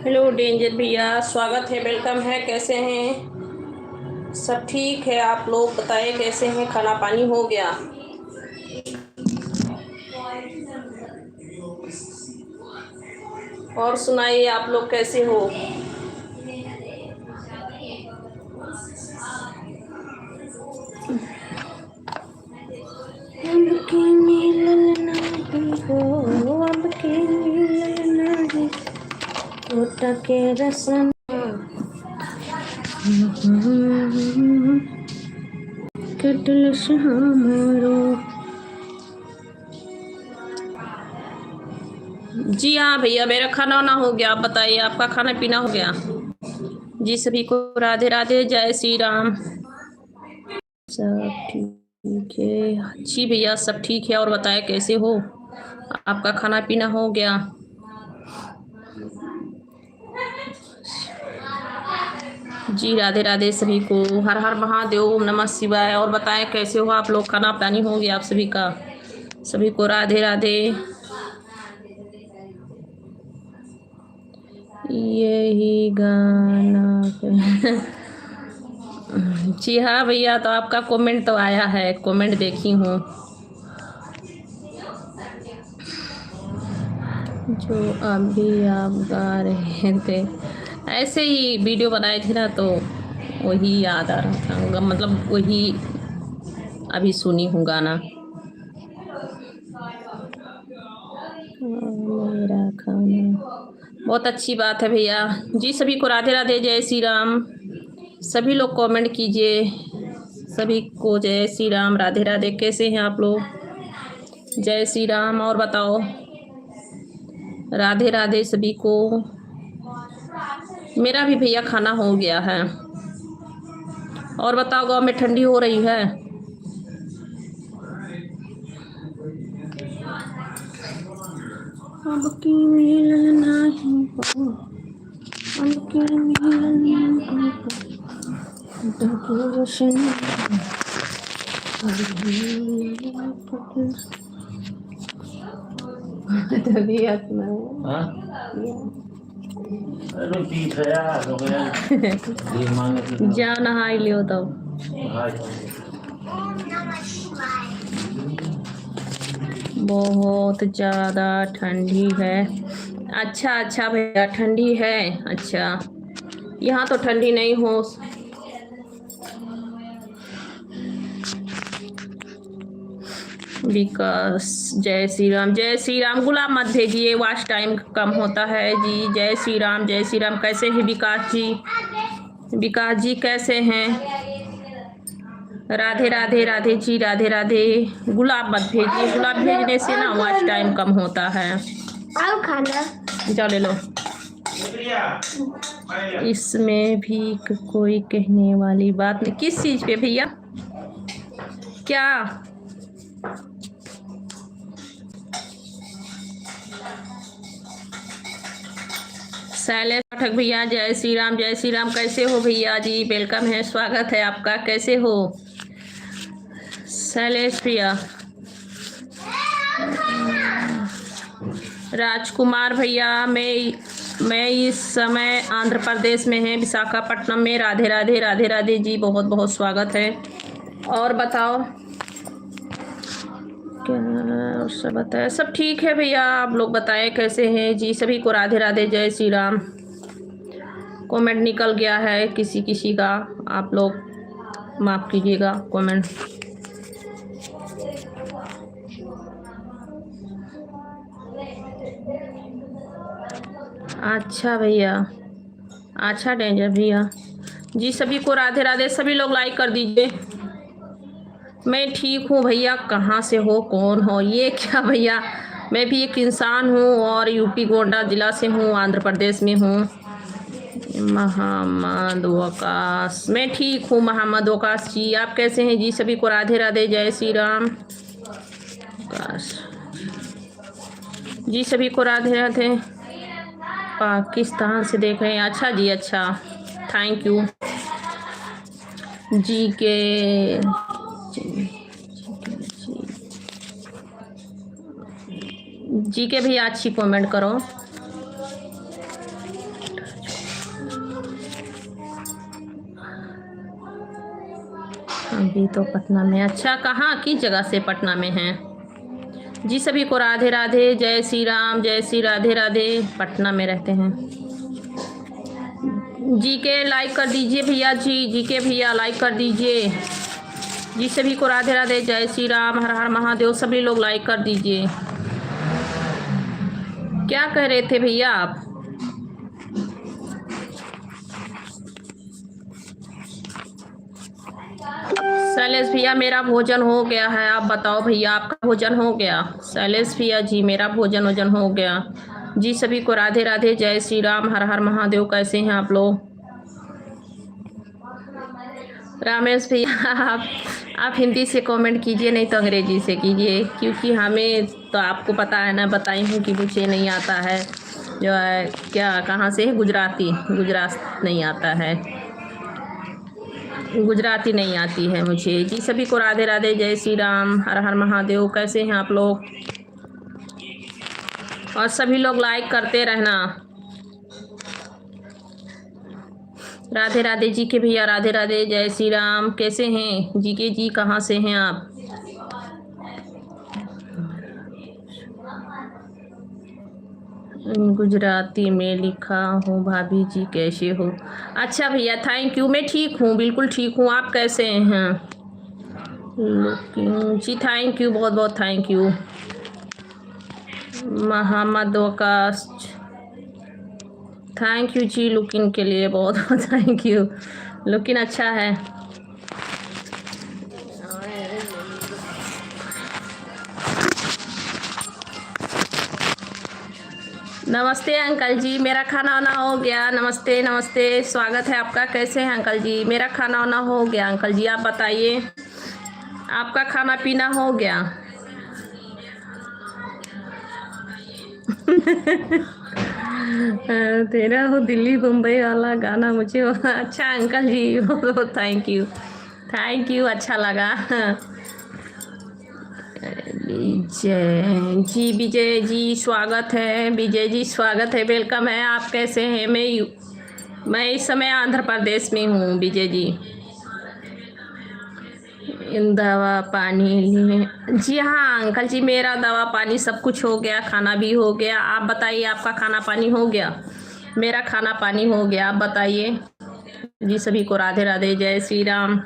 Hello danger भैया, स्वागत है, वेलकम है। कैसे हैं? सब ठीक है? आप लोग बताए कैसे हैं? खाना पानी हो गया? और सुनाइए, आप लोग कैसे हो? अब के मिलन नहीं हो, अब के मिलन नहीं, छोटा के रसन कटल से हमारो। जी हाँ भैया, मेरा खाना वाना हो गया। आप बताइए, आपका खाना पीना हो गया? जी सभी को राधे राधे, जय श्री राम। सब ठीक है जी भैया, सब ठीक है। और बताए कैसे हो? आपका खाना पीना हो गया? जी राधे राधे सभी को, हर हर महादेव, ओम नमः शिवाय। और बताएं कैसे हो आप लोग? खाना पानी हो गया आप सभी का? सभी को राधे राधे। यही गाना जी हाँ भैया, तो आपका कमेंट तो आया है, कमेंट देखी हूँ। जो अभी आप गा रहे थे, ऐसे ही वीडियो बनाए थे ना, तो वही याद आ रहा था, मतलब वही अभी सुनी हूँ गाना। मेरा खाना बहुत अच्छी बात है भैया जी। सभी को राधे राधे, जय श्री राम। सभी लोग कमेंट कीजिए। सभी को जय श्री राम, राधे राधे। कैसे हैं आप लोग? जय श्री राम। और बताओ, राधे राधे सभी को। मेरा भी भैया खाना हो गया है। और बताओ, गांव में ठंडी हो रही है? अब की मिलन नहीं हो, अब की मिलन नहीं जा नहाई लियो तब। बहुत ज़्यादा ठंडी है। अच्छा अच्छा भैया, ठंडी है। अच्छा, यहाँ तो ठंडी नहीं हो। विकास, जय श्री राम, जय श्री राम। गुलाब मत भेजिए, वॉच टाइम कम होता है जी। जय श्री राम, जय श्री राम। कैसे हैं विकास जी? विकास जी कैसे हैं? राधे राधे राधे जी, राधे राधे। गुलाब मत भेजिए, गुलाब भेजने से ना वॉच टाइम कम होता है। आओ खाना जाओ ले लो। इसमें भी कोई कहने वाली बात नहीं। किस चीज पे भैया? क्या? शैलेश पाठक भैया, जय श्री राम, जय श्री राम। कैसे हो भैया जी? वेलकम है, स्वागत है आपका। कैसे हो शैलेश भैया? राजकुमार भैया, मैं इस समय आंध्र प्रदेश में है, विशाखापट्टनम में। राधे राधे, राधे राधे जी, बहुत बहुत स्वागत है। और बताओ क्या सब बताए? सब ठीक है भैया, आप लोग बताएं कैसे हैं जी? सभी को राधे राधे, जय श्री राम। कमेंट निकल गया है किसी किसी का, आप लोग माफ कीजिएगा कमेंट। अच्छा भैया, अच्छा डेंजर भैया जी, सभी को राधे राधे। सभी लोग लाइक कर दीजिए। मैं ठीक हूँ भैया। कहाँ से हो, कौन हो? ये क्या भैया, मैं भी एक इंसान हूँ और यूपी गोंडा जिला से हूँ, आंध्र प्रदेश में हूँ। मोहम्मद वकास, मैं ठीक हूँ मोहम्मद वकास जी, आप कैसे हैं जी? सभी को राधे राधे, जय श्री राम। वकास जी, सभी को राधे राधे। पाकिस्तान से देख रहे हैं, अच्छा जी, अच्छा, थैंक यू जी के जी के भैया, अच्छी कमेंट करो। अभी तो पटना में। अच्छा, कहाँ किस जगह से पटना में हैं जी? सभी को राधे राधे, जय श्री राम, जय श्री राधे राधे। पटना में रहते हैं जी के, लाइक कर दीजिए भैया जी। जी के भैया लाइक कर दीजिए जी। सभी को राधे राधे, जय श्री राम, हर हर महादेव। सभी लोग लाइक कर दीजिए। क्या कह रहे थे भैया आप? शैलेश भैया, मेरा भोजन हो गया है, आप बताओ भैया, आपका भोजन हो गया? शैलेश भैया जी, मेरा भोजन हो गया जी। सभी को राधे राधे, जय श्री राम, हर हर महादेव। कैसे हैं आप लोग? रामेश भैया, आप हिंदी से कमेंट कीजिए, नहीं तो अंग्रेजी से कीजिए, क्योंकि हमें तो आपको पता है ना, बताई हूँ कि मुझे नहीं आता है जो है, क्या कहाँ से है, गुजरात नहीं आता है, गुजराती नहीं आती है मुझे जी। सभी को राधे राधे, जय श्री राम, हर हर महादेव। कैसे हैं आप लोग? और सभी लोग लाइक करते रहना। राधे राधे जी के भैया, राधे राधे, जय श्री राम। कैसे हैं जी के जी? कहाँ से हैं आप? गुजराती में लिखा हूँ। भाभी जी कैसे हो? अच्छा भैया, थैंक यू, मैं ठीक हूँ, बिल्कुल ठीक हूँ। आप कैसे हैं? लुकिंग जी, थैंक यू, बहुत बहुत thank you. Mohammed Waqas, thank you ji, looking के लिए बहुत बहुत थैंक यू। लुकिंग अच्छा है। नमस्ते अंकल जी, मेरा खाना वाना हो गया। नमस्ते नमस्ते, स्वागत है आपका। कैसे हैं अंकल जी? मेरा खाना वाना हो गया अंकल जी, आप बताइए, आपका खाना पीना हो गया? तेरा वो दिल्ली मुंबई वाला गाना मुझे अच्छा अंकल जी, बहुत बहुत थैंक यू, अच्छा लगा। विजय जी, विजय जी स्वागत है, विजय जी स्वागत है, वेलकम है। आप कैसे हैं? मैं इस समय आंध्र प्रदेश में हूँ विजय जी। दवा पानी लिए जी? हाँ अंकल जी, मेरा दवा पानी सब कुछ हो गया, खाना भी हो गया। आप बताइए, आपका खाना पानी हो गया? मेरा खाना पानी हो गया, आप बताइए जी। सभी को राधे राधे, जय श्री राम।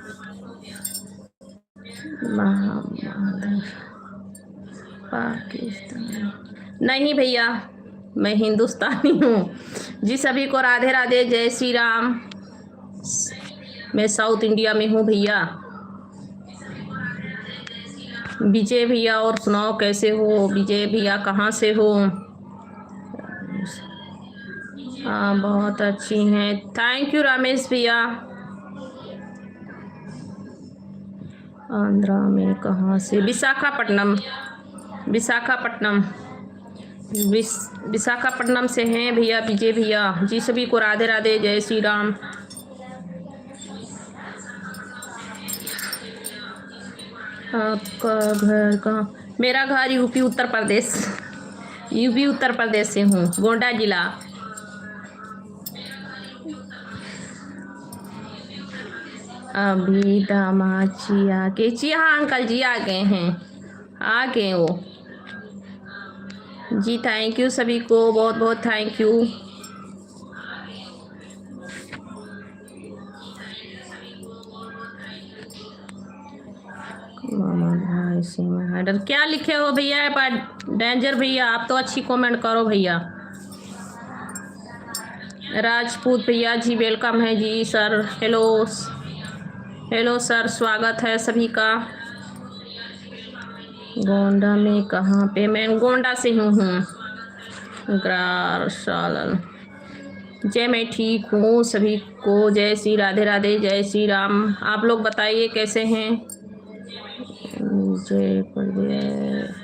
पाकिस्तान नहीं भैया, मैं हिंदुस्तानी हूँ जी। सभी को राधे राधे, जय श्री राम। मैं साउथ इंडिया में हूँ भैया। विजय भैया और सुनाओ कैसे हो? विजय भैया कहाँ से हो? हाँ बहुत अच्छी हैं, थैंक यू रमेश भैया। आंध्रा में कहाँ से? विशाखापट्टनम। विशाखापट्टनम विशाखापट्टनम से हैं भैया विजय भैया जी। सभी को राधे राधे, जय श्री राम। आपका घर कहाँ? मेरा घर यूपी उत्तर प्रदेश, यूपी उत्तर प्रदेश से हूँ, गोंडा जिला। अभी दामाची आके जी, हाँ अंकल जी आ गए हैं, आ गए वो जी। थैंक यू सभी को, बहुत बहुत थैंक यू। हैडर क्या लिखे हो भैया? डेंजर भैया आप तो अच्छी कमेंट करो भैया। राजपूत भैया जी वेलकम है जी सर। हेलो हेलो सर, स्वागत है सभी का। गोंडा में कहाँ पे? मैं गोंडा से हूँ। जय, मैं ठीक हूँ, सभी को जय श्री राधे राधे, जय श्री राम। आप लोग बताइए कैसे हैं? जय प्रदेश।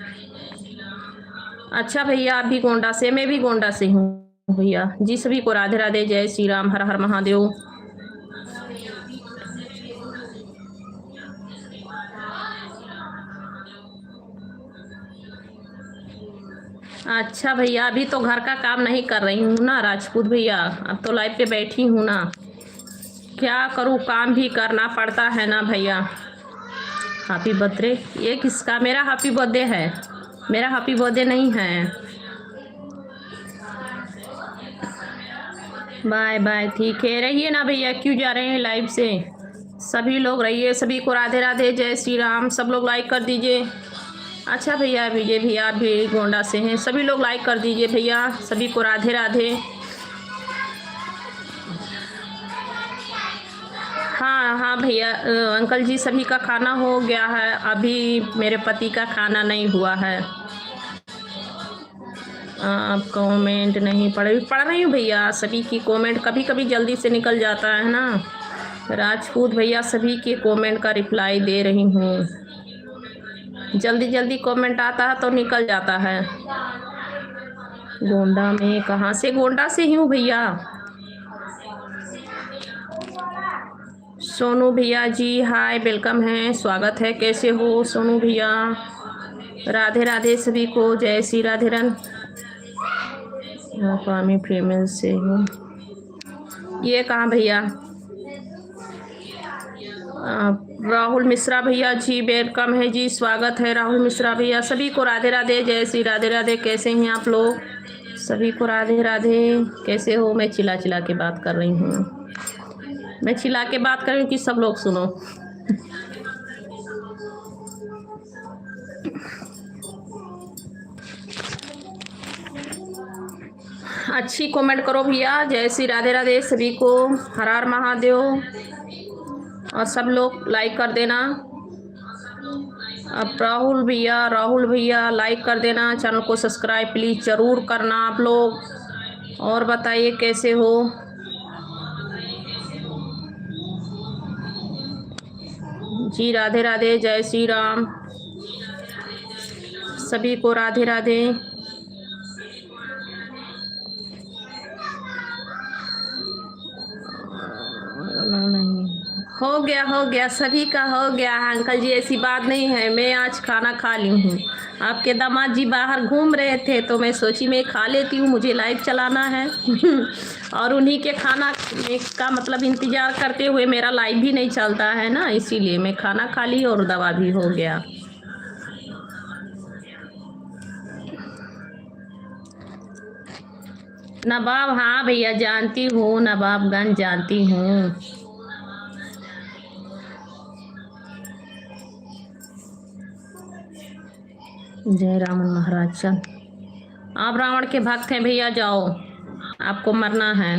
अच्छा भैया आप भी गोंडा से? मैं भी गोंडा से हूँ भैया जी। सभी को राधे राधे, जय श्री राम, हर हर महादेव। अच्छा भैया अभी तो घर का काम नहीं कर रही हूँ ना राजपूत भैया, अब तो लाइव पे बैठी हूँ ना। क्या करूँ, काम भी करना पड़ता है ना भैया। हैप्पी बर्थडे, ये किसका? मेरा हैप्पी बर्थडे है, मेरा हैप्पी बर्थडे नहीं है। बाय बाय, ठीक है, रहिए ना भैया, क्यों जा रहे हैं लाइव से? सभी लोग रहिए, सभी को राधे राधे, जय श्री राम। सब लोग लाइक कर दीजिए। अच्छा भैया विजय भैया आप भी गोंडा से हैं, सभी लोग लाइक कर दीजिए भैया। सभी को राधे राधे। हाँ हाँ भैया अंकल जी सभी का खाना हो गया है, अभी मेरे पति का खाना नहीं हुआ है। आप कमेंट नहीं पढ़ रही हूँ भैया, सभी की कमेंट कभी कभी जल्दी से निकल जाता है ना। राजपूत भैया सभी के कमेंट का रिप्लाई दे रही हूँ, जल्दी जल्दी कमेंट आता है तो निकल जाता है। गोंडा में कहाँ से? गोंडा से ही हूँ भैया। सोनू भैया जी हाय, वेलकम है, स्वागत है, कैसे हो सोनू भैया? राधे राधे सभी को, जय श्री राधे रन। मैं फीमेल से हूँ। ये कहाँ भैया? राहुल मिश्रा भैया जी वेलकम है जी, स्वागत है राहुल मिश्रा भैया। सभी को राधे राधे, जय श्री राधे राधे। कैसे हैं आप लोग? सभी को राधे राधे, कैसे हो? मैं चिल्ला चिल्ला के बात कर रही हूँ, मैं चिल्ला के बात कर रही हूँ कि सब लोग सुनो। अच्छी कमेंट करो भैया, जय श्री राधे राधे सभी को, हर हर महादेव। और सब लोग लाइक कर देना। अब राहुल भैया लाइक कर देना, चैनल को सब्सक्राइब प्लीज़ ज़रूर करना आप लोग। और बताइए कैसे हो? जी राधे राधे, जय श्री राम, सभी को राधे राधे। नहीं हो गया सभी का हो गया अंकल जी, ऐसी बात नहीं है, मैं आज खाना खा ली हूँ। आपके दामाद जी बाहर घूम रहे थे तो मैं सोची मैं खा लेती हूँ, मुझे लाइव चलाना है। और उन्हीं के खाना का मतलब इंतज़ार करते हुए मेरा लाइव भी नहीं चलता है ना, इसीलिए मैं खाना खा ली और दवा भी हो गया। नवाब, हाँ भैया जानती हूँ, नवाबगंज जानती हूँ। जय रावण महाराज। चल आप रावण के भक्त हैं भैया, जाओ आपको मरना है।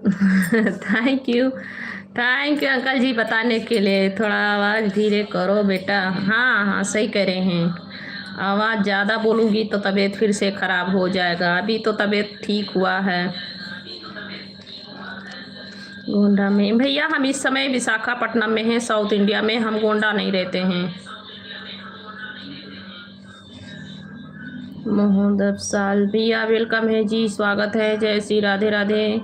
Thank you, thank you uncle ji बताने के लिए। थोड़ा आवाज़ धीरे करो बेटा। हाँ हाँ सही कह रहे हैं, आवाज़ ज़्यादा बोलूँगी तो तबीयत फिर से ख़राब हो जाएगा। अभी तो तबीयत ठीक हुआ है। गोंडा में भैया हम इस समय विशाखापट्टनम में हैं, साउथ इंडिया में। हम गोंडा नहीं रहते हैं। मोहम्मद अफसाल भैया वेलकम है जी, स्वागत है। जय श्री राधे राधे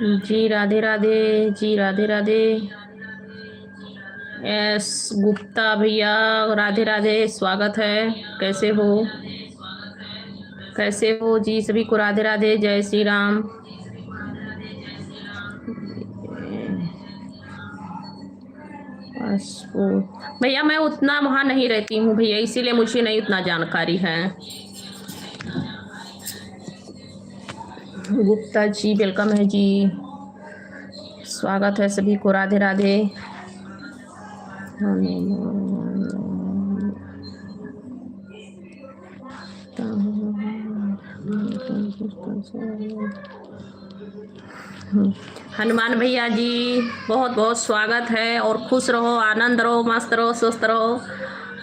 जी, राधे राधे जी, राधे राधे। एस गुप्ता भैया राधे राधे, स्वागत है। कैसे हो, कैसे हो जी? सभी को राधे राधे, जय श्री राम। भैया मैं उतना वहाँ नहीं रहती हूँ भैया, इसीलिए मुझे नहीं उतना जानकारी है। गुप्ता जी वेलकम है जी, स्वागत है सभी को, राधे राधे। हनुमान भैया जी बहुत बहुत स्वागत है, और खुश रहो, आनंद रहो, मस्त रहो, स्वस्थ रहो,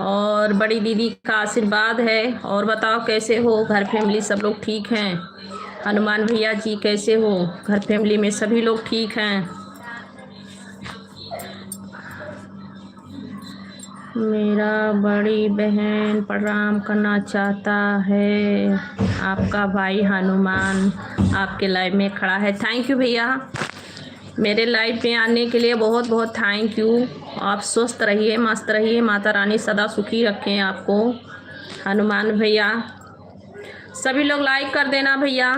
और बड़ी दीदी का आशीर्वाद है। और बताओ कैसे हो, घर फैमिली सब लोग ठीक हैं? हनुमान भैया जी कैसे हो, घर फैमिली में सभी लोग ठीक हैं? मेरा बड़ी बहन प्रणाम करना चाहता है, आपका भाई हनुमान आपके लाइव में खड़ा है। थैंक यू भैया, मेरे लाइव में आने के लिए बहुत बहुत थैंक यू। आप स्वस्थ रहिए, मस्त रहिए, माता रानी सदा सुखी रखें आपको। हनुमान भैया सभी लोग लाइक कर देना भैया।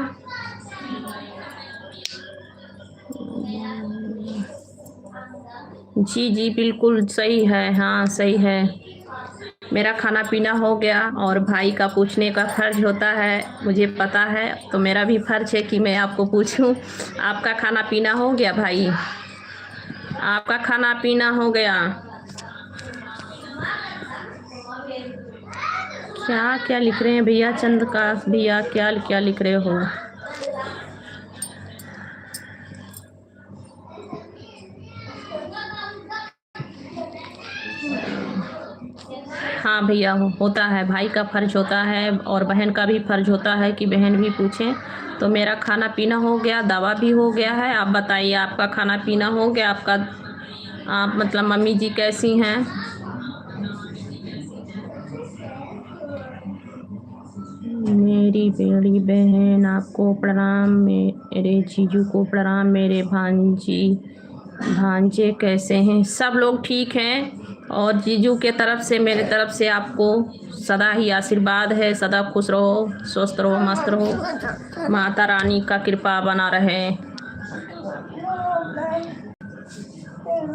जी जी बिल्कुल सही है, हाँ सही है। मेरा खाना पीना हो गया, और भाई का पूछने का फर्ज होता है, मुझे पता है, तो मेरा भी फर्ज है कि मैं आपको पूछूं। आपका खाना पीना हो गया भाई? आपका खाना पीना हो गया? क्या क्या लिख रहे हैं भैया? चंद्रकांत भैया क्या क्या लिख रहे हो? हाँ भैया होता है, भाई का फर्ज होता है, और बहन का भी फर्ज होता है कि बहन भी पूछें। तो मेरा खाना पीना हो गया, दवा भी हो गया है। आप बताइए आपका खाना पीना हो गया? आपका आप मतलब मम्मी जी कैसी हैं? मेरी बड़ी बहन आपको प्रणाम, मेरे जीजू को प्रणाम, मेरे भांजे कैसे हैं? सब लोग ठीक हैं, और जीजू के तरफ से मेरे तरफ से आपको सदा ही आशीर्वाद है। सदा खुश रहो, स्वस्थ रहो, मस्त रहो, माता रानी का कृपा बना रहे।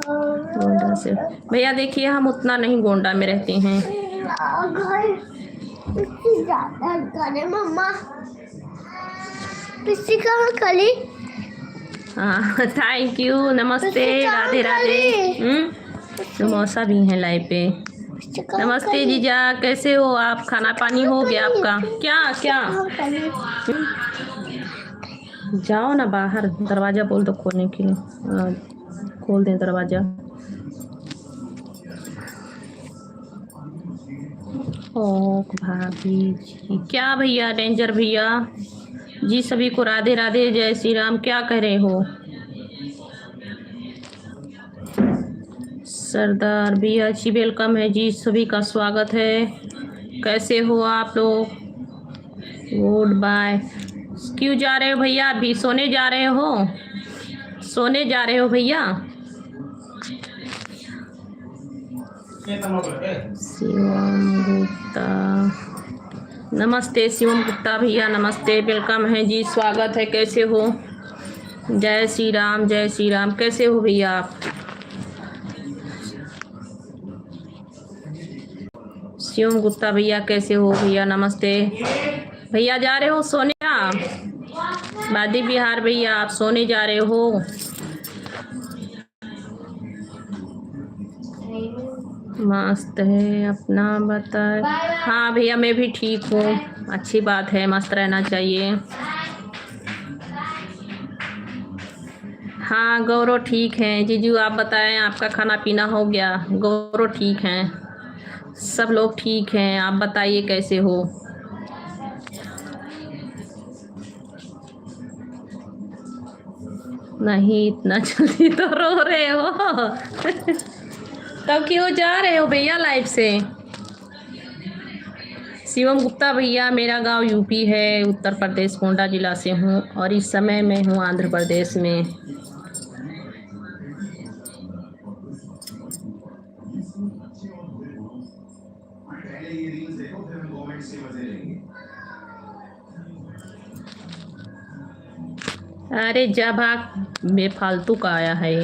गोंडा से भैया देखिए हम उतना नहीं गोंडा में रहते हैं। मम्मा हाँ थैंक यू, नमस्ते, राधे राधे। मौसा भी हैं लाइव पे। नमस्ते जीजा, कैसे हो आप? खाना पानी हो गया आपका? क्या क्या जाओ ना बाहर, दरवाजा बोल दो खोलने के लिए, खोल दें दरवाजा। ओ भाभी जी क्या भैया, डेंजर भैया जी, सभी को राधे राधे, जय श्री राम। क्या कह रहे हो? सरदार भैया जी वेलकम है जी, सभी का स्वागत है। कैसे हो आप लोग? Goodbye. क्यों जा रहे हो भैया? अभी सोने जा रहे हो? सोने जा रहे हो भैया? शिवम गुप्ता नमस्ते, शिवम गुप्ता भैया नमस्ते, वेलकम है जी, स्वागत है। कैसे हो? जय श्री राम, जय श्री राम। कैसे हो भैया आप? शिवम गुप्ता भैया कैसे हो भैया? नमस्ते भैया, जा रहे हो सोने? आप वादी बिहार भैया, आप सोने जा रहे हो? मस्त है, अपना बताए। हाँ भैया मैं भी ठीक हूँ, अच्छी बात है, मस्त रहना चाहिए। हाँ गौरव ठीक है। जीजू आप बताएं, आपका खाना पीना हो गया? गौरव ठीक हैं, सब लोग ठीक हैं। आप बताइए कैसे हो? नहीं इतना जल्दी तो रो रहे हो तब क्यों जा रहे हो भैया लाइफ से? शिवम गुप्ता भैया, मेरा गांव यूपी है, उत्तर प्रदेश, गोंडा जिला से हूँ और इस समय मैं हूँ आंध्र प्रदेश में। अरे जा भाग, बेफालतू का आया है।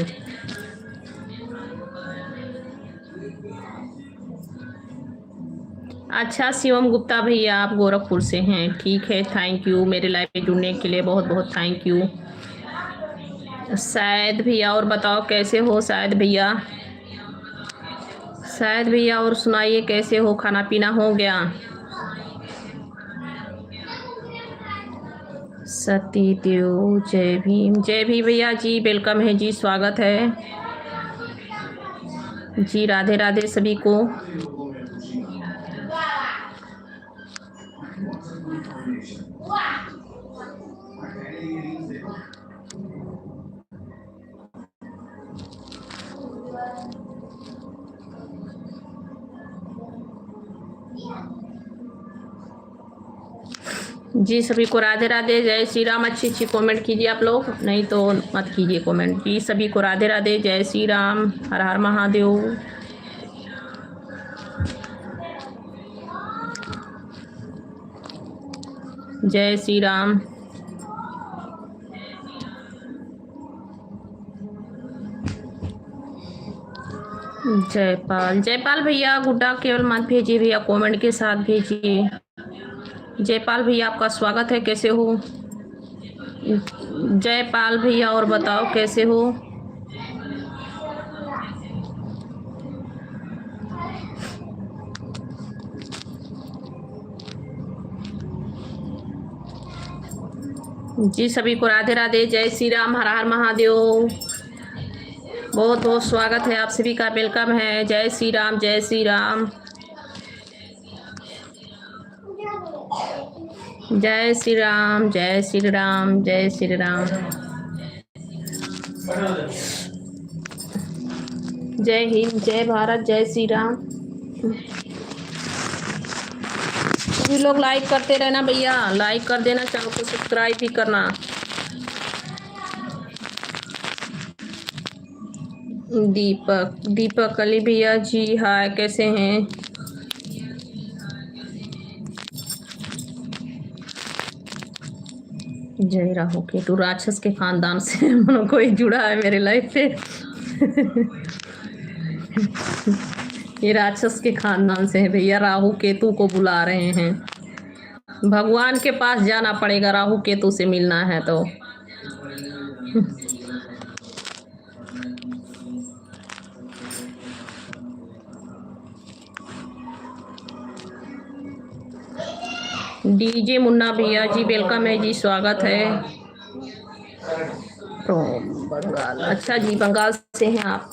अच्छा शिवम गुप्ता भैया, आप गोरखपुर से हैं, ठीक है, थैंक यू। मेरे लाइफ में जुड़ने के लिए बहुत बहुत थैंक यू। शायद भैया, और बताओ कैसे हो शायद भैया? शायद भैया और सुनाइए कैसे हो, खाना पीना हो गया? सती देव, जय भीम। जय भीम भैया जी, वेलकम है जी, स्वागत है जी। राधे राधे सभी को। जी सभी को राधे राधे, जय श्री राम। अच्छी अच्छी कमेंट कीजिए आप लोग, नहीं तो मत कीजिए कमेंट। जी सभी को राधे राधे, जय श्री राम, हर हर महादेव। जय श्री राम। जयपाल, जयपाल भैया गुड्डा केवल मत भेजिए भैया, कमेंट के साथ भेजिए। जयपाल भैया आपका स्वागत है, कैसे हो? जयपाल भैया और बताओ कैसे हो? जी सभी को राधे राधे, जय श्री राम, हर हर महादेव। बहुत बहुत स्वागत है आप सभी का, वेलकम है। जय श्री राम, जय श्री राम, जय श्री राम, जय श्री राम, जय श्री राम। जय हिंद, जय भारत, जय श्री राम। सभी लोग लाइक करते रहना भैया, लाइक कर देना, चैनल को सब्सक्राइब भी करना। दीपक, दीपक अली भैया जी हाय, कैसे हैं? जय राहु केतु, राक्षस के खानदान से कोई जुड़ा है मेरे लाइफ पे ये राक्षस के खानदान से है भैया, राहु केतु को बुला रहे हैं। भगवान के पास जाना पड़ेगा राहु केतु से मिलना है तो। डीजे मुन्ना भैया जी वेलकम है जी, स्वागत है। तो बंगाल, अच्छा जी बंगाल से हैं आप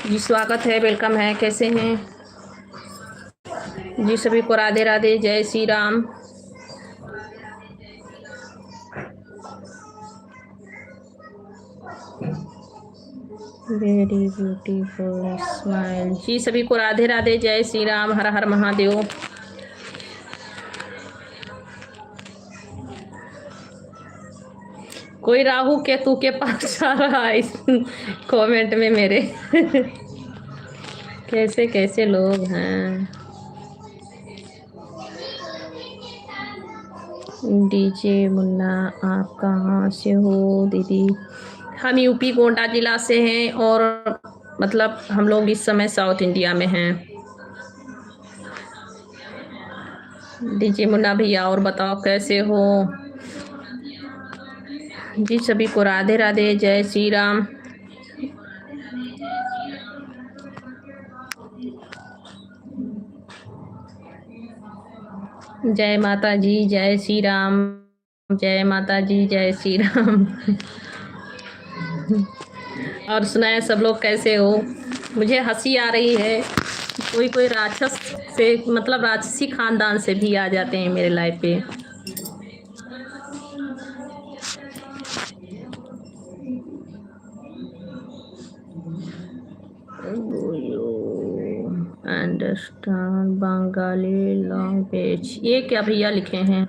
जी, स्वागत है, वेलकम है, कैसे हैं जी? सभी को राधे राधे, जय Shri Ram. Very beautiful smile ji, सभी को राधे राधे, जय श्री राम, हर हर महादेव। कोई राहु केतु के पास जा रहा है इस कमेंट में मेरे कैसे कैसे लोग हैं। डीजे मुन्ना, आप कहाँ से हो दीदी? हम यूपी गोंडा जिला से हैं और मतलब हम लोग इस समय साउथ इंडिया में हैं। डीजे मुन्ना भैया और बताओ कैसे हो जी? सभी को राधे राधे, जय श्री राम। जय माता जी, जय श्री राम, जय माता जी, जय श्री राम और सुनाए सब लोग कैसे हो। मुझे हंसी आ रही है, कोई कोई राक्षस से मतलब राक्षसी खानदान से भी आ जाते हैं मेरे लाइफ पे। अंडरस्टैंड बंगाली लैंग्वेज, ये क्या भैया लिखे हैं।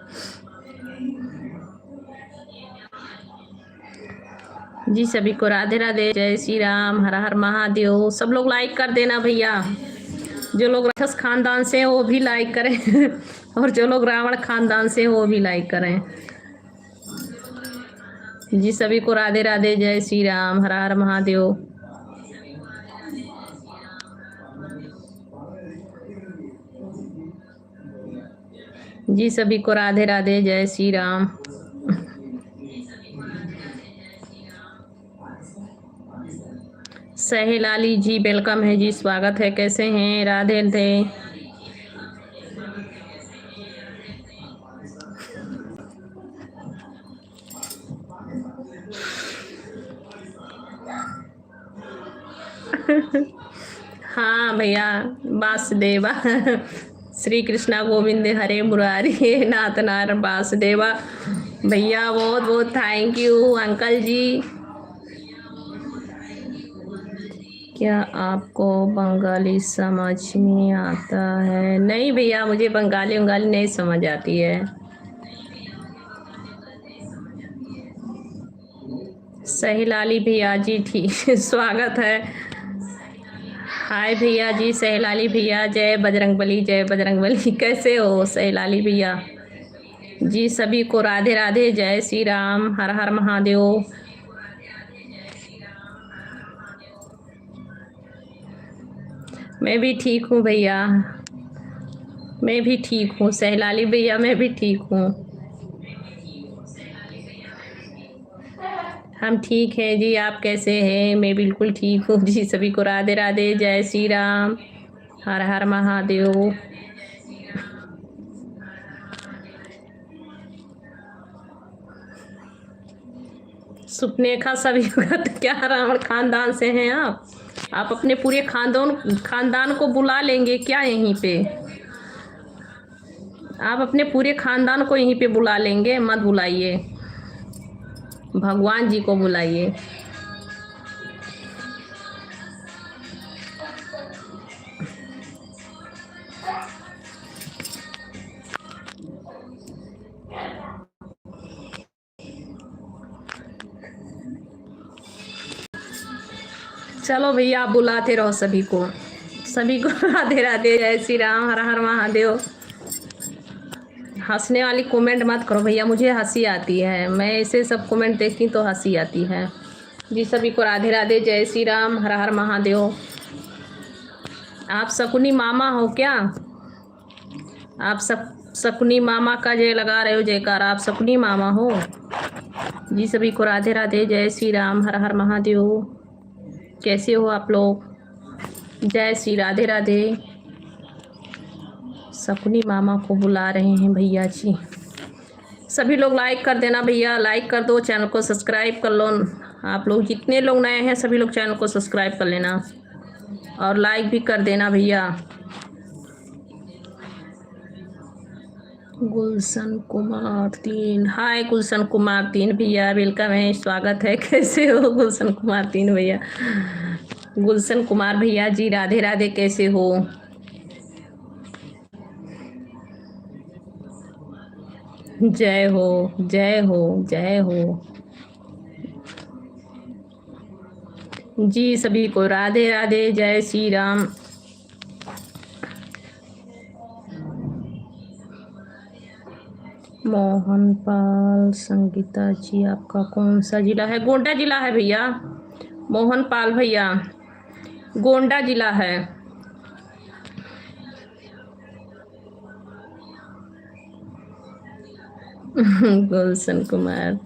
जी सभी को राधे राधे, जय श्री राम, हर हर महादेव। सब लोग लाइक कर देना भैया। जो लोग राक्षस खानदान से हैं वो भी लाइक करें और जो लोग रावण खानदान से हैं वो भी लाइक करें। जी सभी को राधे राधे, जय श्री राम, हर हर महादेव। जी सभी को राधे राधे, जय श्री राम। सहेलाली जी वेलकम है जी, स्वागत है, कैसे हैं, राधे राधे। हाँ भैया, वासुदेवा श्री कृष्णा गोविंद हरे मुरारी नाथ नारायण वासुदेवा। भैया बहुत बहुत थैंक यू अंकल जी। क्या आपको बंगाली समझ में आता है? नहीं भैया, मुझे बंगाली नहीं समझ आती है। सहेलाली भैया जी ठीक स्वागत है। हाय भैया जी, सहेलाली भैया, जय बजरंगबली, जय बजरंगबली। कैसे हो सहेलाली भैया जी? सभी को राधे राधे, जय श्री राम, हर हर महादेव। मैं भी ठीक हूँ भैया, मैं भी ठीक हूँ सहेलाली भैया, मैं भी ठीक हूँ। हम ठीक हैं जी, आप कैसे हैं? मैं बिल्कुल ठीक हूँ जी। सभी को राधे राधे, जय श्री राम, हर हर महादेव। सुपनेखा सभी क्या रावण खानदान से हैं आप अपने पूरे खानदान को बुला लेंगे क्या यहीं पे? आप अपने पूरे खानदान को यहीं पे बुला लेंगे? मत बुलाइए, भगवान जी को बुलाइए। चलो भैया, आप बुलाते रहो सभी को। सभी को राधे राधे, जय श्री राम, हर हर महादेव। हंसने वाली कमेंट मत करो भैया, मुझे हंसी आती है, मैं ऐसे सब कमेंट देखती हूँ तो हंसी आती है जी। सभी को राधे राधे, जय श्री राम, हर हर महादेव। आप शकुनी मामा हो क्या? आप सब शकुनी मामा का जय लगा रहे हो, जयकार, आप शकुनी मामा हो जी। सभी को राधे राधे, जय श्री राम, हर हर महादेव। कैसे हो आप लोग? जय श्री राधे राधे। शकुनी मामा को बुला रहे हैं भैया जी। सभी लोग लाइक कर देना भैया, लाइक कर दो, चैनल को सब्सक्राइब कर लो। आप लोग जितने लोग नए हैं सभी लोग चैनल को सब्सक्राइब कर लेना और लाइक भी कर देना भैया। गुलशन कुमार 3, हाय गुलशन कुमार 3 भैया, वेलकम है, स्वागत है, कैसे हो गुलशन कुमार 3 भैया? गुलशन कुमार भैया जी राधे राधे, कैसे हो? जय हो, जय हो, जय हो जी। सभी को राधे राधे, जय श्री राम। मोहनपाल संगीता जी, आपका कौन सा जिला है? गोंडा जिला है भैया, मोहनपाल भैया, गोंडा जिला है। गुलशन कुमार,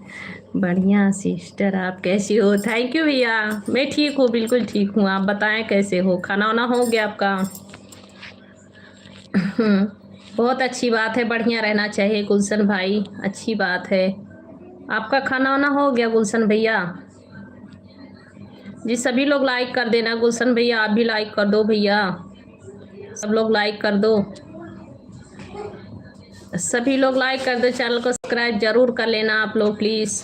बढ़िया सिस्टर, आप कैसी हो? थैंक यू भैया, मैं ठीक हूँ, बिल्कुल ठीक हूँ। आप बताएं कैसे हो? खाना वाना हो गया आपका? बहुत अच्छी बात है, बढ़िया रहना चाहिए गुलशन भाई, अच्छी बात है। आपका खाना वाना हो गया गुलशन भैया? जी सभी लोग लाइक कर देना। गुलशन भैया आप भी लाइक कर दो भैया, सब लोग लाइक कर दो, सभी लोग लाइक कर दो। चैनल को सब्सक्राइब जरूर कर लेना आप लोग प्लीज।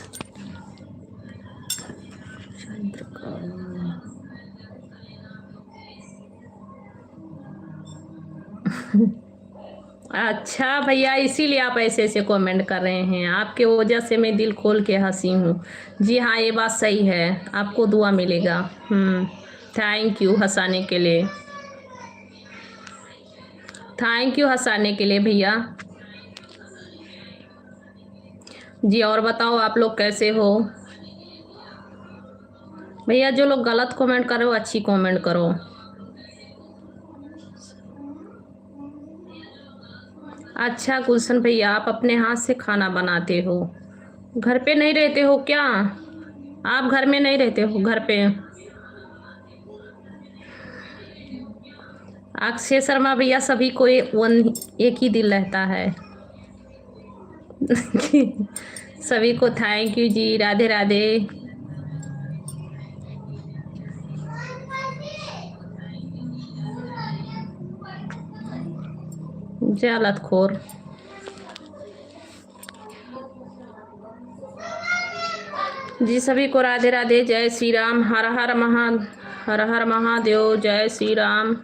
अच्छा भैया, इसीलिए आप ऐसे ऐसे कमेंट कर रहे हैं, आपके वजह से मैं दिल खोल के हंसी हूँ। जी हाँ, ये बात सही है, आपको दुआ मिलेगा। थैंक यू हंसाने के लिए, थैंक यू हंसाने के लिए भैया। जी और बताओ आप लोग कैसे हो भैया? जो लोग गलत कमेंट करो, अच्छी कमेंट करो। अच्छा गुलशन भैया, आप अपने हाथ से खाना बनाते हो, घर पे नहीं रहते हो क्या? आप घर में नहीं रहते हो घर पे? अक्षय शर्मा भैया, सभी को एक ही दिल रहता है। सभी को थैंक यू जी, राधे राधे। जालत खोर। जी सभी को राधे राधे, जय श्री राम, हर हर महादेव, जय श्री राम।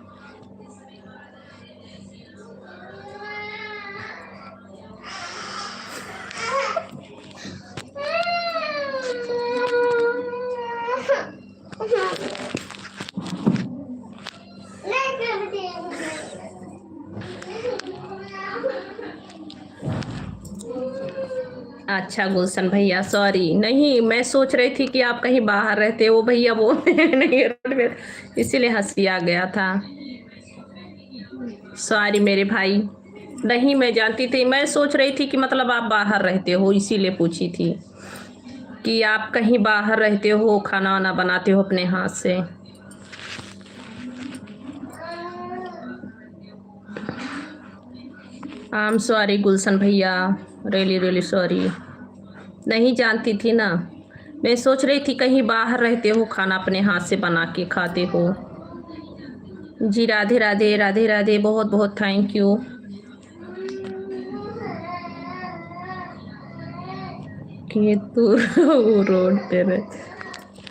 अच्छा गुलशन भैया, सॉरी, नहीं मैं सोच रही थी कि आप कहीं बाहर रहते हो भैया, वो नहीं रोड में, इसीलिए हंसी आ गया था। सॉरी मेरे भाई, नहीं मैं जानती थी, मैं सोच रही थी कि मतलब आप बाहर रहते हो, इसीलिए पूछी थी कि आप कहीं बाहर रहते हो, खाना वाना बनाते हो अपने हाथ से। आई एम सॉरी गुलशन भैया, रियली रियली सॉरी, नहीं जानती थी ना, मैं सोच रही थी कहीं बाहर रहते हो, खाना अपने हाथ से बना के खाते हो। जी राधे राधे, राधे राधे, बहुत बहुत थैंक यू। केतु रोड पे रहे,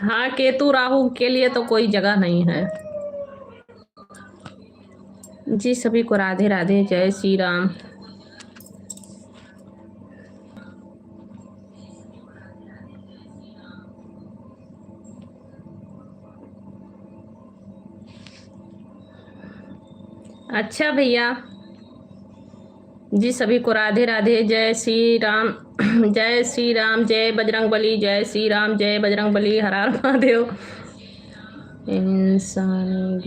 हाँ केतु राहु के लिए तो कोई जगह नहीं है। जी सभी को राधे राधे, जय श्री राम। अच्छा भैया, जी सभी को राधे राधे, जय श्री राम। जय श्री राम, जय बजरंग बली, जय श्री राम, जय बजरंग बली, हर हर महादेव। इंसान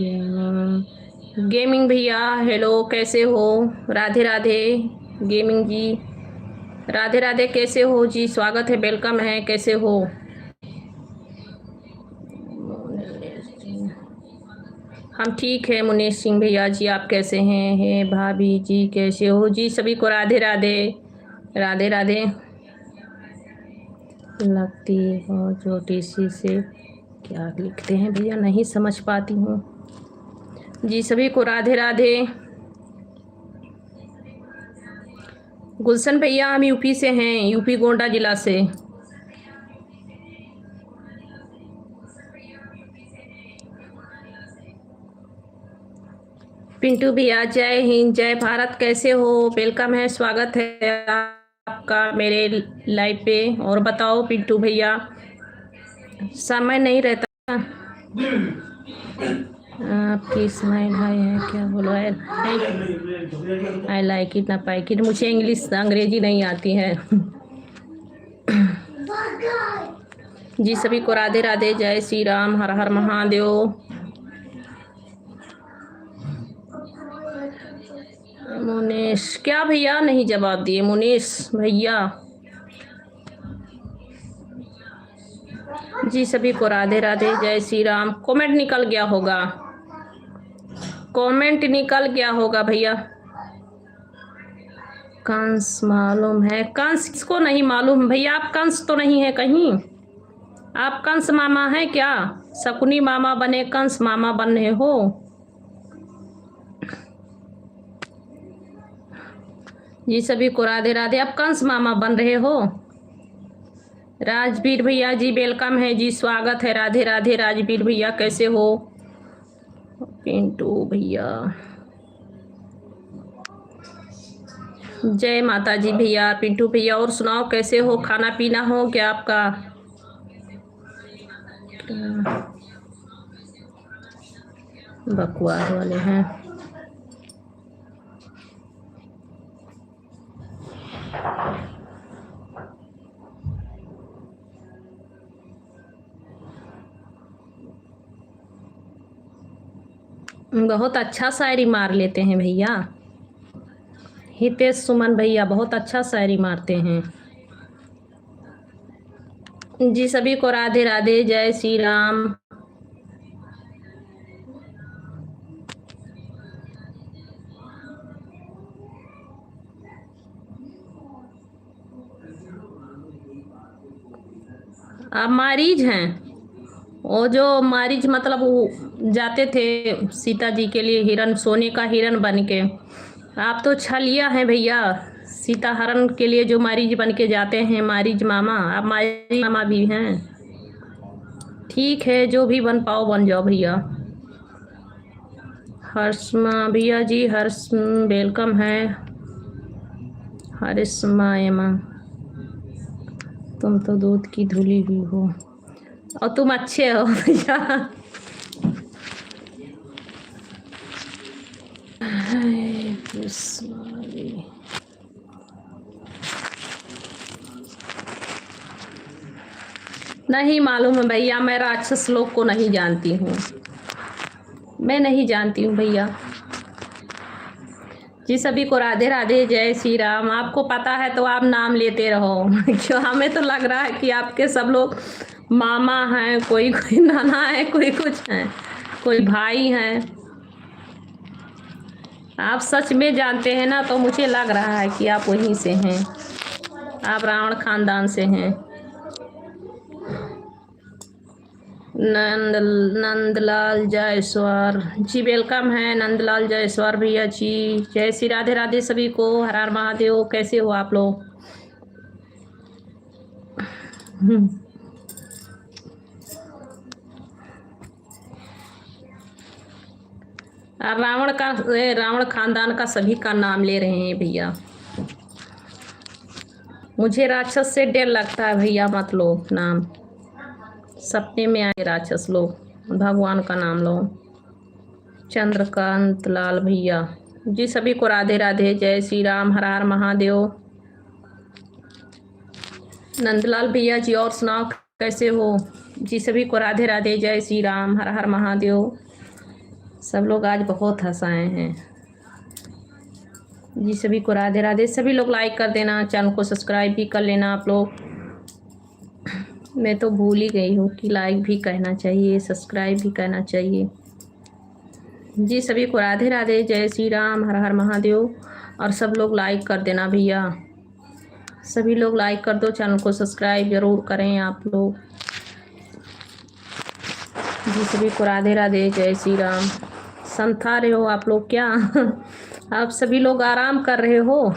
गेमिंग भैया, हेलो कैसे हो? राधे राधे गेमिंग जी, राधे राधे, कैसे हो जी? स्वागत है, वेलकम है, कैसे हो? हम ठीक है मुनीष सिंह भैया जी, आप कैसे हैं? हे भाभी जी कैसे हो जी? सभी को राधे राधे, राधे राधे। लगती हो छोटी सी से, क्या लिखते हैं भैया, नहीं समझ पाती हूँ। जी सभी को राधे राधे। गुलशन भैया हम यूपी से हैं, यूपी गोंडा जिला से। पिंटू भैया जय हिंद, जय भारत, कैसे हो? वेलकम है, स्वागत है आपका मेरे लाइव पे। और बताओ पिंटू भैया, समय नहीं रहता, आपकी स्माइल हाय है, क्या बोलो? आई लाइक इट ना पाइक इट, मुझे इंग्लिश अंग्रेजी नहीं आती है। जी सभी को राधे राधे, जय श्री राम, हर हर महादेव। मुनीष क्या भैया, नहीं जवाब दिए मुनीष भैया। जी सभी को राधे राधे, जय श्री राम। कमेंट निकल गया होगा, कमेंट निकल गया होगा भैया। कंस मालूम है? कंस किसको नहीं मालूम भैया? आप कंस तो नहीं है कहीं? आप कंस मामा हैं क्या? शकुनी मामा बने कंस मामा बन रहे हो? जी सभी को राधे राधे। आप कंस मामा बन रहे हो? राजवीर भैया जी वेलकम है जी, स्वागत है। राधे राधे राजवीर भैया, कैसे हो? पिंटू भैया जय माता जी भैया। पिंटू भैया और सुनाओ कैसे हो? खाना पीना हो क्या आपका? बकवास वाले हैं। बहुत अच्छा शायरी मार लेते हैं भैया। हितेश सुमन भैया बहुत अच्छा शायरी मारते हैं जी। सभी को राधे राधे, जय श्री राम। आप मारीज हैं? वो जो मारीज मतलब वो जाते थे सीता जी के लिए हिरण, सोने का हिरण बन के। आप तो छलिया हैं भैया। सीता हरण के लिए जो मारीज बन के जाते हैं, मारीज मामा। आप मारीज मामा भी हैं। ठीक है, जो भी बन पाओ बन जाओ भैया। हर्षमा भैया जी, हर्ष वेलकम है। हरिश्मा एमा, तुम तो दूध की धुली हुई हो और तुम अच्छे हो भैया। नहीं मालूम है भैया, मैं राक्षस लोग को नहीं जानती हूँ। मैं नहीं जानती हूँ भैया जी। सभी को राधे राधे, जय श्री राम। आपको पता है तो आप नाम लेते रहो। क्यों, हमें तो लग रहा है कि आपके सब लोग मामा हैं, कोई कोई नाना है, कोई कुछ है, कोई भाई हैं। आप सच में जानते हैं ना, तो मुझे लग रहा है कि आप वहीं से हैं। आप रावण खानदान से हैं। नंदलाल जायसवाल जी वेलकम है। नंदलाल जायसवाल भैया जी, जय श्री राधे राधे सभी को। हर हर महादेव। कैसे हो आप लोग? आप रावण खानदान का सभी का नाम ले रहे हैं भैया। मुझे राक्षस से डर लगता है भैया, मत लो नाम। सपने में आए राक्षस लोग, भगवान का नाम लो। चंद्रकांत लाल भैया जी, सभी को राधे राधे, जय श्री राम, हर हर महादेव। नंदलाल भैया जी और सुनाओ कैसे हो जी? सभी को राधे राधे, जय श्री राम, हर हर महादेव। सब लोग आज बहुत हंसाए हैं जी। सभी को राधे राधे। सभी लोग लाइक कर देना, चैनल को सब्सक्राइब भी कर लेना आप लोग। मैं तो भूल ही गई हूँ कि लाइक भी कहना चाहिए, सब्सक्राइब भी करना चाहिए जी। सभी को राधे राधे, जय श्री राम, हर हर महादेव। और सब लोग लाइक कर देना भैया। सभी लोग लाइक कर दो, चैनल को सब्सक्राइब जरूर करें आप लोग जी। सभी को राधे राधे, जय श्री राम। संथा रहे हो आप लोग क्या? आप सभी लोग आराम कर रहे हो?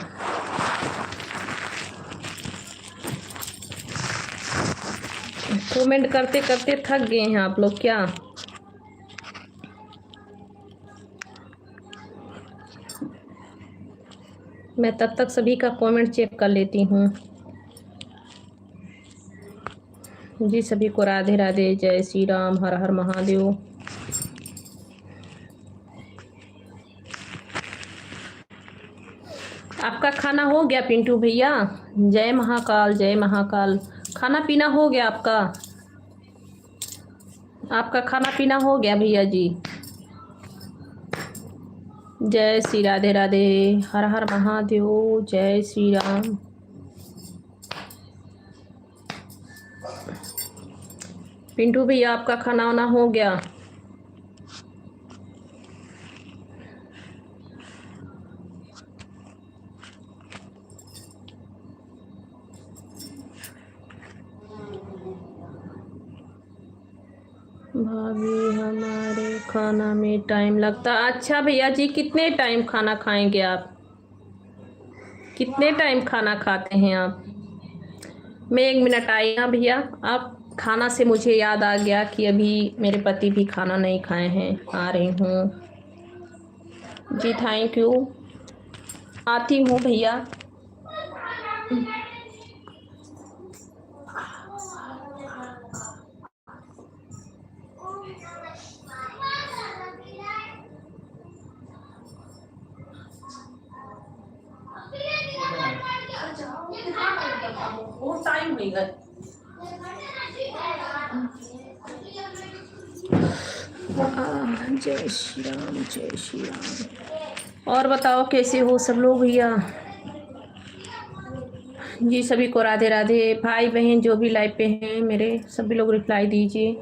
कमेंट करते करते थक गए हैं आप लोग क्या? मैं तब तक सभी का कमेंट चेक कर लेती हूँ जी। सभी को राधे राधे, जय श्री राम, हर हर महादेव। आपका खाना हो गया पिंटू भैया? जय महाकाल, जय महाकाल। खाना पीना हो गया आपका? आपका खाना पीना हो गया भैया जी? जय श्री राधे राधे, हर हर महादेव, जय श्री राम। पिंटू भैया आपका खाना वाना हो गया? भाभी हमारे खाना में टाइम लगता। अच्छा भैया जी, कितने टाइम खाना खाएंगे आप? कितने टाइम खाना खाते हैं आप? मैं 1 मिनट आई ना भैया। आप खाना से मुझे याद आ गया कि अभी मेरे पति भी खाना नहीं खाए हैं। आ रही हूँ जी, थैंक यू। आती हूँ भैया। वो टाइम नहीं है। जय श्री राम, जय श्री राम। और बताओ कैसे हो सब लोग भैया? जी सभी को राधे राधे। भाई बहन जो भी लाइव पे हैं मेरे, सभी लोग रिप्लाई दीजिए।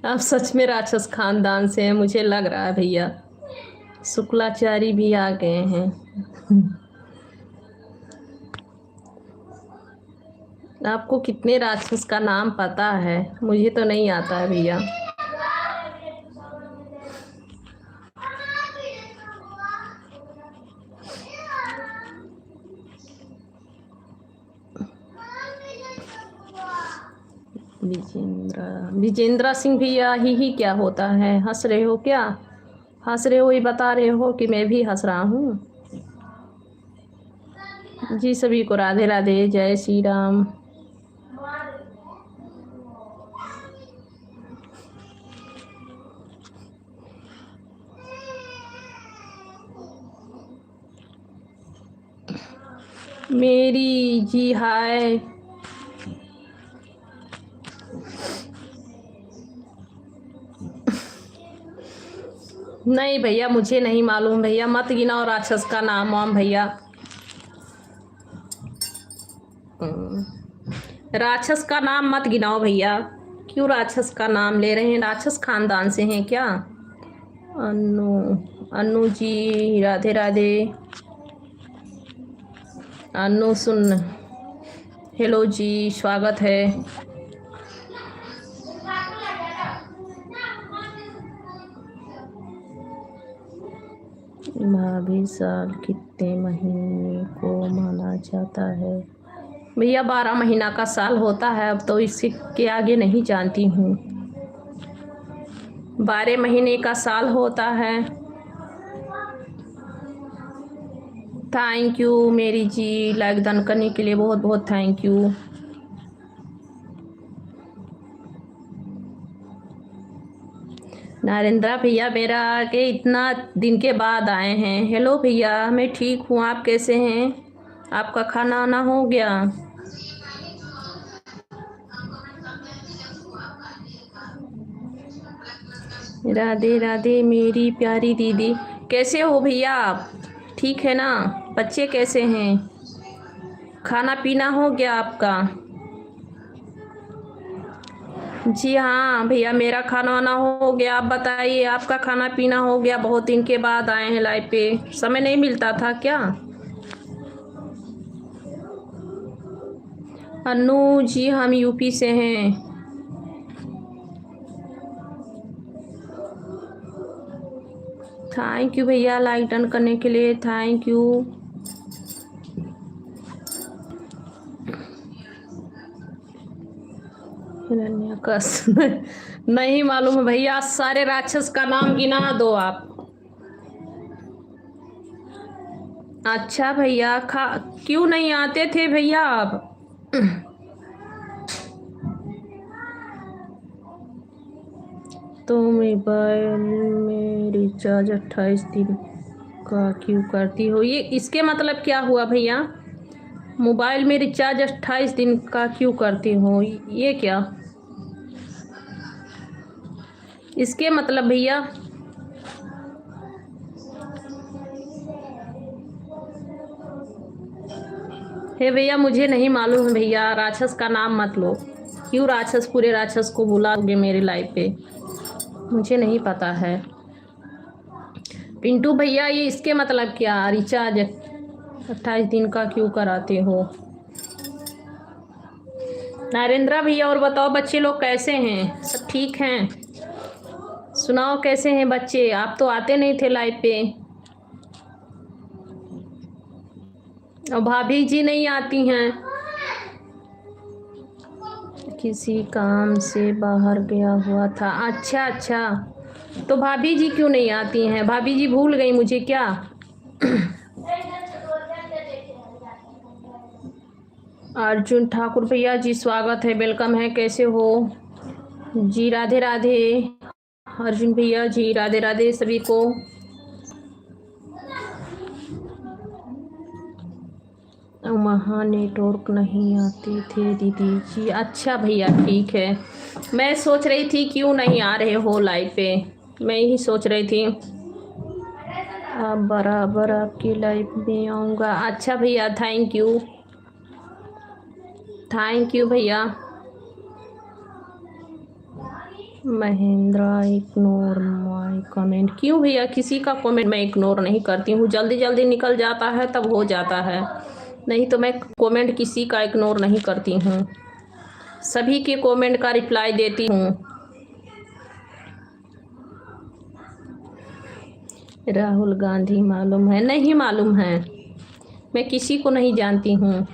आप सच में राक्षस खानदान से हैं, मुझे लग रहा है भैया। शुक्लाचारी भी आ गए हैं। आपको कितने राक्षस का नाम पता है? मुझे तो नहीं आता है भैया। विजेंद्रा सिंह भैया, ही क्या होता है? हंस रहे हो क्या? हंस रहे हो, ये बता रहे हो कि मैं भी हंस रहा हूँ? जी सभी को राधे राधे, जय श्री राम। मेरी जी हाय। नहीं भैया, मुझे नहीं मालूम भैया। मत गिनाओ राक्षस का नाम वाम भैया। राक्षस का नाम मत गिनाओ भैया। क्यों राक्षस का नाम ले रहे हैं? राक्षस खानदान से हैं क्या? अनु, अनु जी राधे राधे। अनु सुन, हेलो जी, स्वागत है। भाभी साल कितने महीने को माना जाता है? भैया 12 महीना का साल होता है। अब तो इसके के आगे नहीं जानती हूँ। 12 महीने का साल होता है। थैंक यू मेरी जी, लाइक डन करने के लिए बहुत बहुत थैंक यू। नरेंद्र भैया मेरा के इतना दिन के बाद आए हैं। हेलो भैया, मैं ठीक हूँ, आप कैसे हैं? आपका खाना आना हो गया? राधे राधे मेरी प्यारी दीदी। कैसे हो भैया आप? ठीक है ना? बच्चे कैसे हैं? खाना पीना हो गया आपका? जी हाँ भैया, मेरा खाना वाना हो गया। आप बताइए, आपका खाना पीना हो गया? बहुत दिन के बाद आए हैं लाइव पे। समय नहीं मिलता था क्या? अनु जी हम यूपी से हैं। थैंक यू भैया, लाइक डन करने के लिए थैंक यू। हिरण्यकश नहीं मालूम है भैया। सारे राक्षस का नाम गिना दो आप। अच्छा भैया, क्यों नहीं आते थे भैया आप? तो मोबाइल में रिचार्ज 28 दिन का क्यों करती हो? ये इसके मतलब क्या हुआ भैया? मोबाइल में रिचार्ज 28 दिन का क्यों करती हो? ये क्या इसके मतलब भैया? हे भैया मुझे नहीं मालूम है भैया, राक्षस का नाम मत लो। क्यों राक्षस, पूरे राक्षस को बुलाओगे मेरे लाइव पे? मुझे नहीं पता है। पिंटू भैया ये इसके मतलब क्या, रिचार्ज 28 दिन का क्यों कराते हो? नरेंद्र भैया और बताओ बच्चे लोग कैसे हैं, सब ठीक हैं? सुनाओ कैसे हैं बच्चे, आप तो आते नहीं थे लाइव पे। और भाभी जी नहीं आती हैं, किसी काम से बाहर गया हुआ था। अच्छा अच्छा, तो भाभी जी क्यों नहीं आती हैं? भाभी जी भूल गई मुझे क्या? अर्जुन ठाकुर भैया जी स्वागत है, वेलकम है, कैसे हो जी? राधे राधे अर्जुन भैया जी, राधे राधे सभी को। वहाँ नेटवर्क नहीं आती थे दीदी जी। अच्छा भैया ठीक है, मैं सोच रही थी क्यों नहीं आ रहे हो लाइव पे, मैं यही सोच रही थी। अब बराबर आपकी लाइव में आऊँगा। अच्छा भैया, थैंक यू भैया। महेंद्रा इग्नोर माय कमेंट, क्यों भैया? किसी का कमेंट मैं इग्नोर नहीं करती हूँ, जल्दी जल्दी निकल जाता है तब हो जाता है, नहीं तो मैं कमेंट किसी का इग्नोर नहीं करती हूँ, सभी के कमेंट का रिप्लाई देती हूँ। राहुल गांधी मालूम है? नहीं मालूम है, मैं किसी को नहीं जानती हूँ।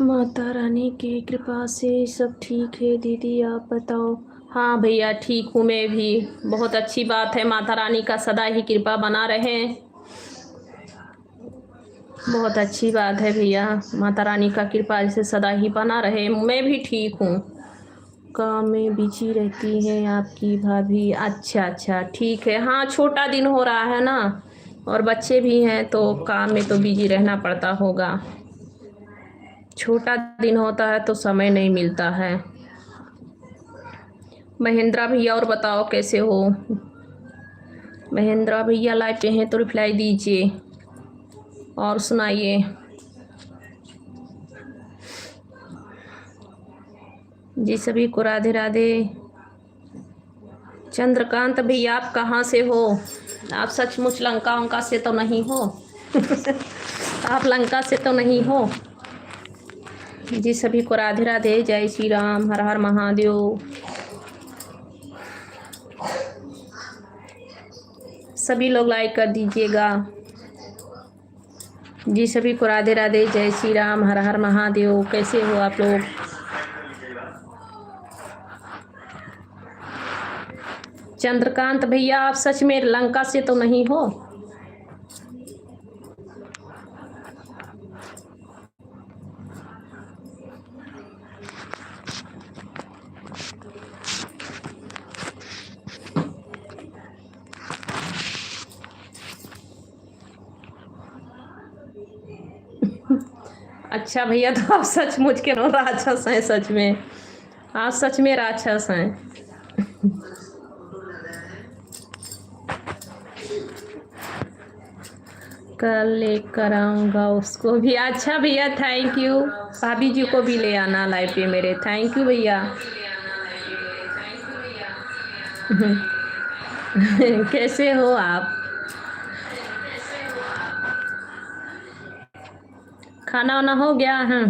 माता रानी की कृपा से सब ठीक है दीदी, आप बताओ? हाँ भैया ठीक हूँ मैं भी, बहुत अच्छी बात है, माता रानी का सदा ही कृपा बना रहे, बहुत अच्छी बात है भैया, माता रानी का कृपा जैसे सदा ही बना रहे। मैं भी ठीक हूँ, काम में बिजी रहती है आपकी भाभी। अच्छा अच्छा ठीक है, हाँ छोटा दिन हो रहा है ना, और बच्चे भी हैं तो काम में तो बिजी रहना पड़ता होगा, छोटा दिन होता है तो समय नहीं मिलता है। महेंद्रा भैया और बताओ कैसे हो? महेंद्रा भैया लाइव पे हैं तो रिप्लाई दीजिए और सुनाइए। जी सभी को राधे राधे। चंद्रकांत भैया आप कहाँ से हो? आप सचमुच लंका उंका से तो नहीं हो? आप लंका से तो नहीं हो? जी सभी को राधे राधे, जय श्री राम, हर हर महादेव। सभी लोग लाइक कर दीजिएगा। जी सभी को राधे राधे, जय श्री राम, हर हर महादेव। कैसे हो आप लोग? चंद्रकांत भैया आप सच में लंका से तो नहीं हो? अच्छा भैया, तो आप सचमुच के राक्षस हैं, सच में आप सच में राक्षस हैं। कल लेकर आऊँगा उसको भी। अच्छा भैया थैंक यू, भाभी जी को भी ले आना लाइव पे मेरे। थैंक यू भैया। कैसे हो आप? खाना वाना हो गया? हाँ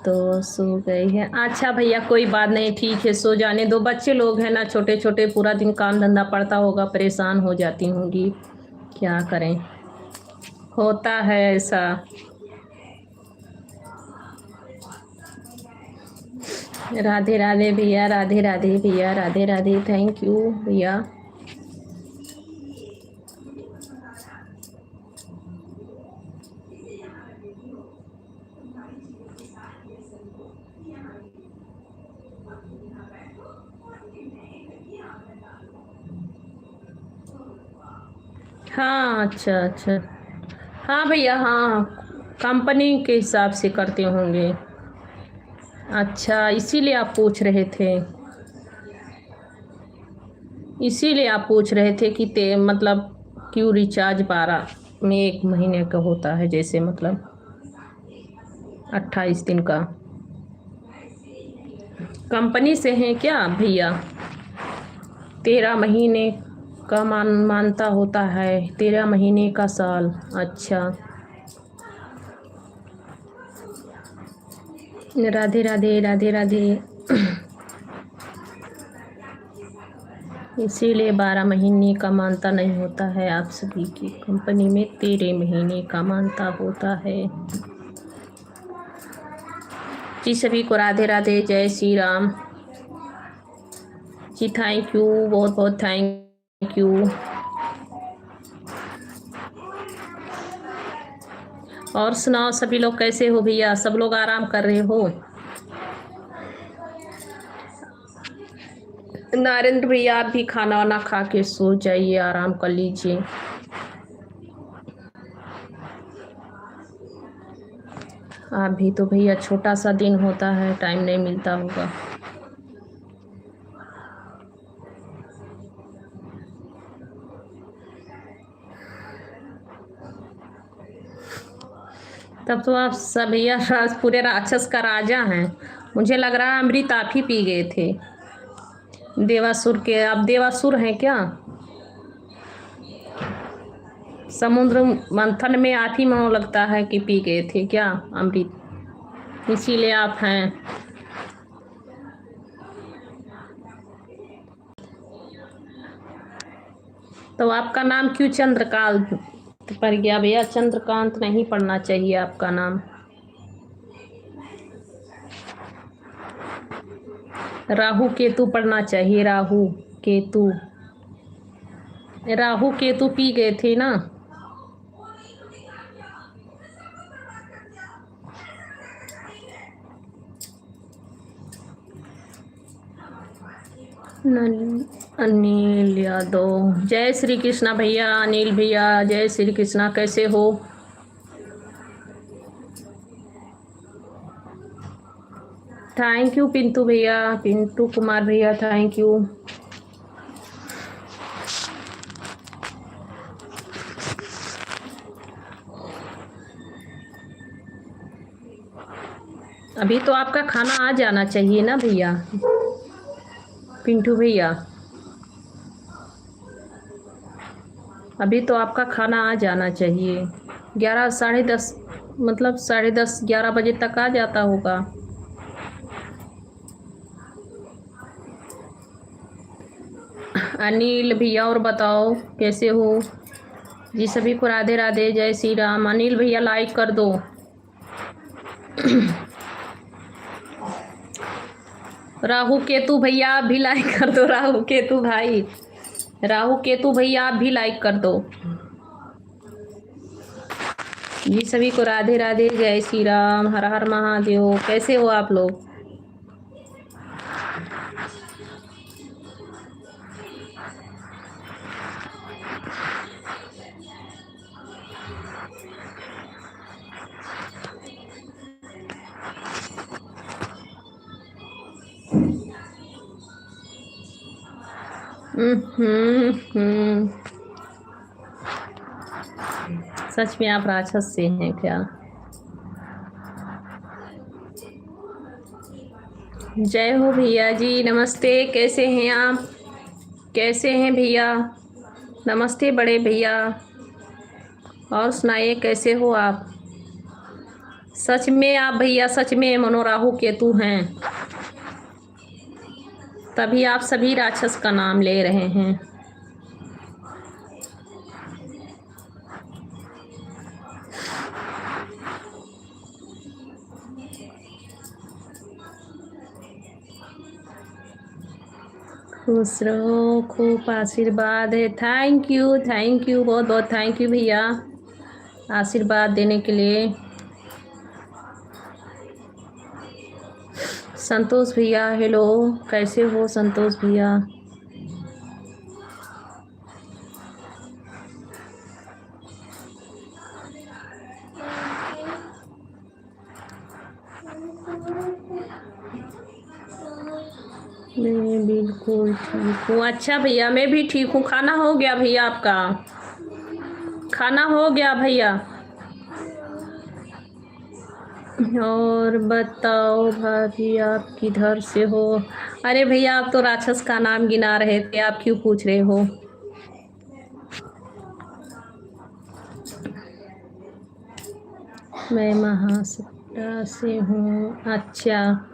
तो सो गई है। अच्छा भैया कोई बात नहीं, ठीक है सो जाने दो, बच्चे लोग हैं ना छोटे छोटे, पूरा दिन काम धंधा पड़ता होगा, परेशान हो जाती होंगी, क्या करें, होता है ऐसा। राधे राधे भैया, राधे राधे भैया, राधे राधे, थैंक यू भैया। हाँ अच्छा अच्छा, हाँ भैया हाँ, कंपनी के हिसाब से करते होंगे। अच्छा इसीलिए आप पूछ रहे थे। इसीलिए आप पूछ रहे थे कि मतलब क्यों रिचार्ज 12 में 1 महीने का होता है, जैसे मतलब 28 दिन का। कंपनी से हैं क्या भैया? 13 महीने का मानता होता है, 13 महीने का साल। अच्छा, राधे राधे राधे राधे। इसीलिए 12 महीने का मानता नहीं होता है, आप सभी की कंपनी में 13 महीने का मानता होता है। जी सभी को राधे राधे, जय श्री राम जी। थैंक यू, बहुत बहुत थैंक यू। और सुनाओ सभी लोग कैसे हो भैया? सब लोग आराम कर रहे हो? नरेंद्र भैया आप भी खाना वाना खा के सो जाइए, आराम कर लीजिए। आप भी तो भैया छोटा सा दिन होता है, टाइम नहीं मिलता होगा। तब तो आप सब भैया पूरे राक्षस का राजा हैं। मुझे लग रहा है अमृत आप ही पी गए थे देवासुर के। आप देवासुर हैं क्या? समुद्र मंथन में आप ही मनो लगता है कि पी गए थे क्या अमृत, इसीलिए आप हैं। तो आपका नाम क्यों चंद्रकांत पड़ गया भैया? चंद्रकांत नहीं पढ़ना चाहिए आपका नाम। राहु केतु पढ़ना चाहिए, राहु केतु। राहु केतु पी गए थे ना। अनिल यादव, जय श्री कृष्णा भैया। अनिल भैया जय श्री कृष्णा, कैसे हो? थैंक यू पिंटू भैया, पिंटू कुमार भैया, थैंक यू। अभी तो आपका खाना आ जाना चाहिए ना भैया, पिंटू भैया। अभी तो आपका खाना आ जाना चाहिए। 11 साढ़े 10, मतलब 10:30 11 बजे तक आ जाता होगा। अनिल भैया और बताओ कैसे हो? जी सभी को राधे राधे, जय श्री राम। अनिल भैया लाइक कर दो। राहु केतु भैया आप भी लाइक कर दो। राहु केतु भाई, राहु केतु भैया आप भी लाइक कर दो। जी सभी को राधे राधे, जय श्री राम, हर हर महादेव। कैसे हो आप लोग? सच में आप राक्षस से हैं क्या? जय हो भैया जी, नमस्ते। कैसे हैं आप? कैसे हैं भैया? नमस्ते बड़े भैया। और सुनाइए कैसे हो आप? सच में आप भैया, सच में मनोराहु केतु हैं, तभी आप सभी राक्षस का नाम ले रहे हैं। खुश रहो, खूब आशीर्वाद है। थैंक यू, बहुत बहुत थैंक यू भैया आशीर्वाद देने के लिए। संतोष भैया हेलो, कैसे हो संतोष भैया? मैं बिल्कुल ठीक हूँ। अच्छा भैया, मैं भी ठीक हूँ। खाना हो गया भैया आपका? खाना हो गया भैया? और बताओ भाभी, आप किधर से हो? अरे भैया, आप तो राक्षस का नाम गिना रहे थे, आप क्यों पूछ रहे हो? मैं महाराष्ट्र से हूँ। अच्छा,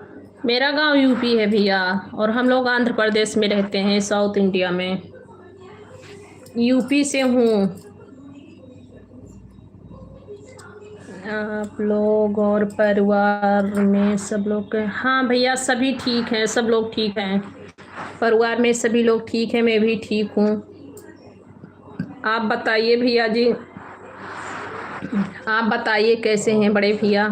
मेरा गांव यूपी है भैया, और हम लोग आंध्र प्रदेश में रहते हैं, साउथ इंडिया में। यूपी से हूँ। आप लोग और परिवार में सब लोग? हाँ भैया, सभी ठीक हैं, सब लोग ठीक हैं। परिवार में सभी लोग ठीक हैं, मैं भी ठीक हूँ। आप बताइए भैया जी, आप बताइए कैसे हैं बड़े भैया?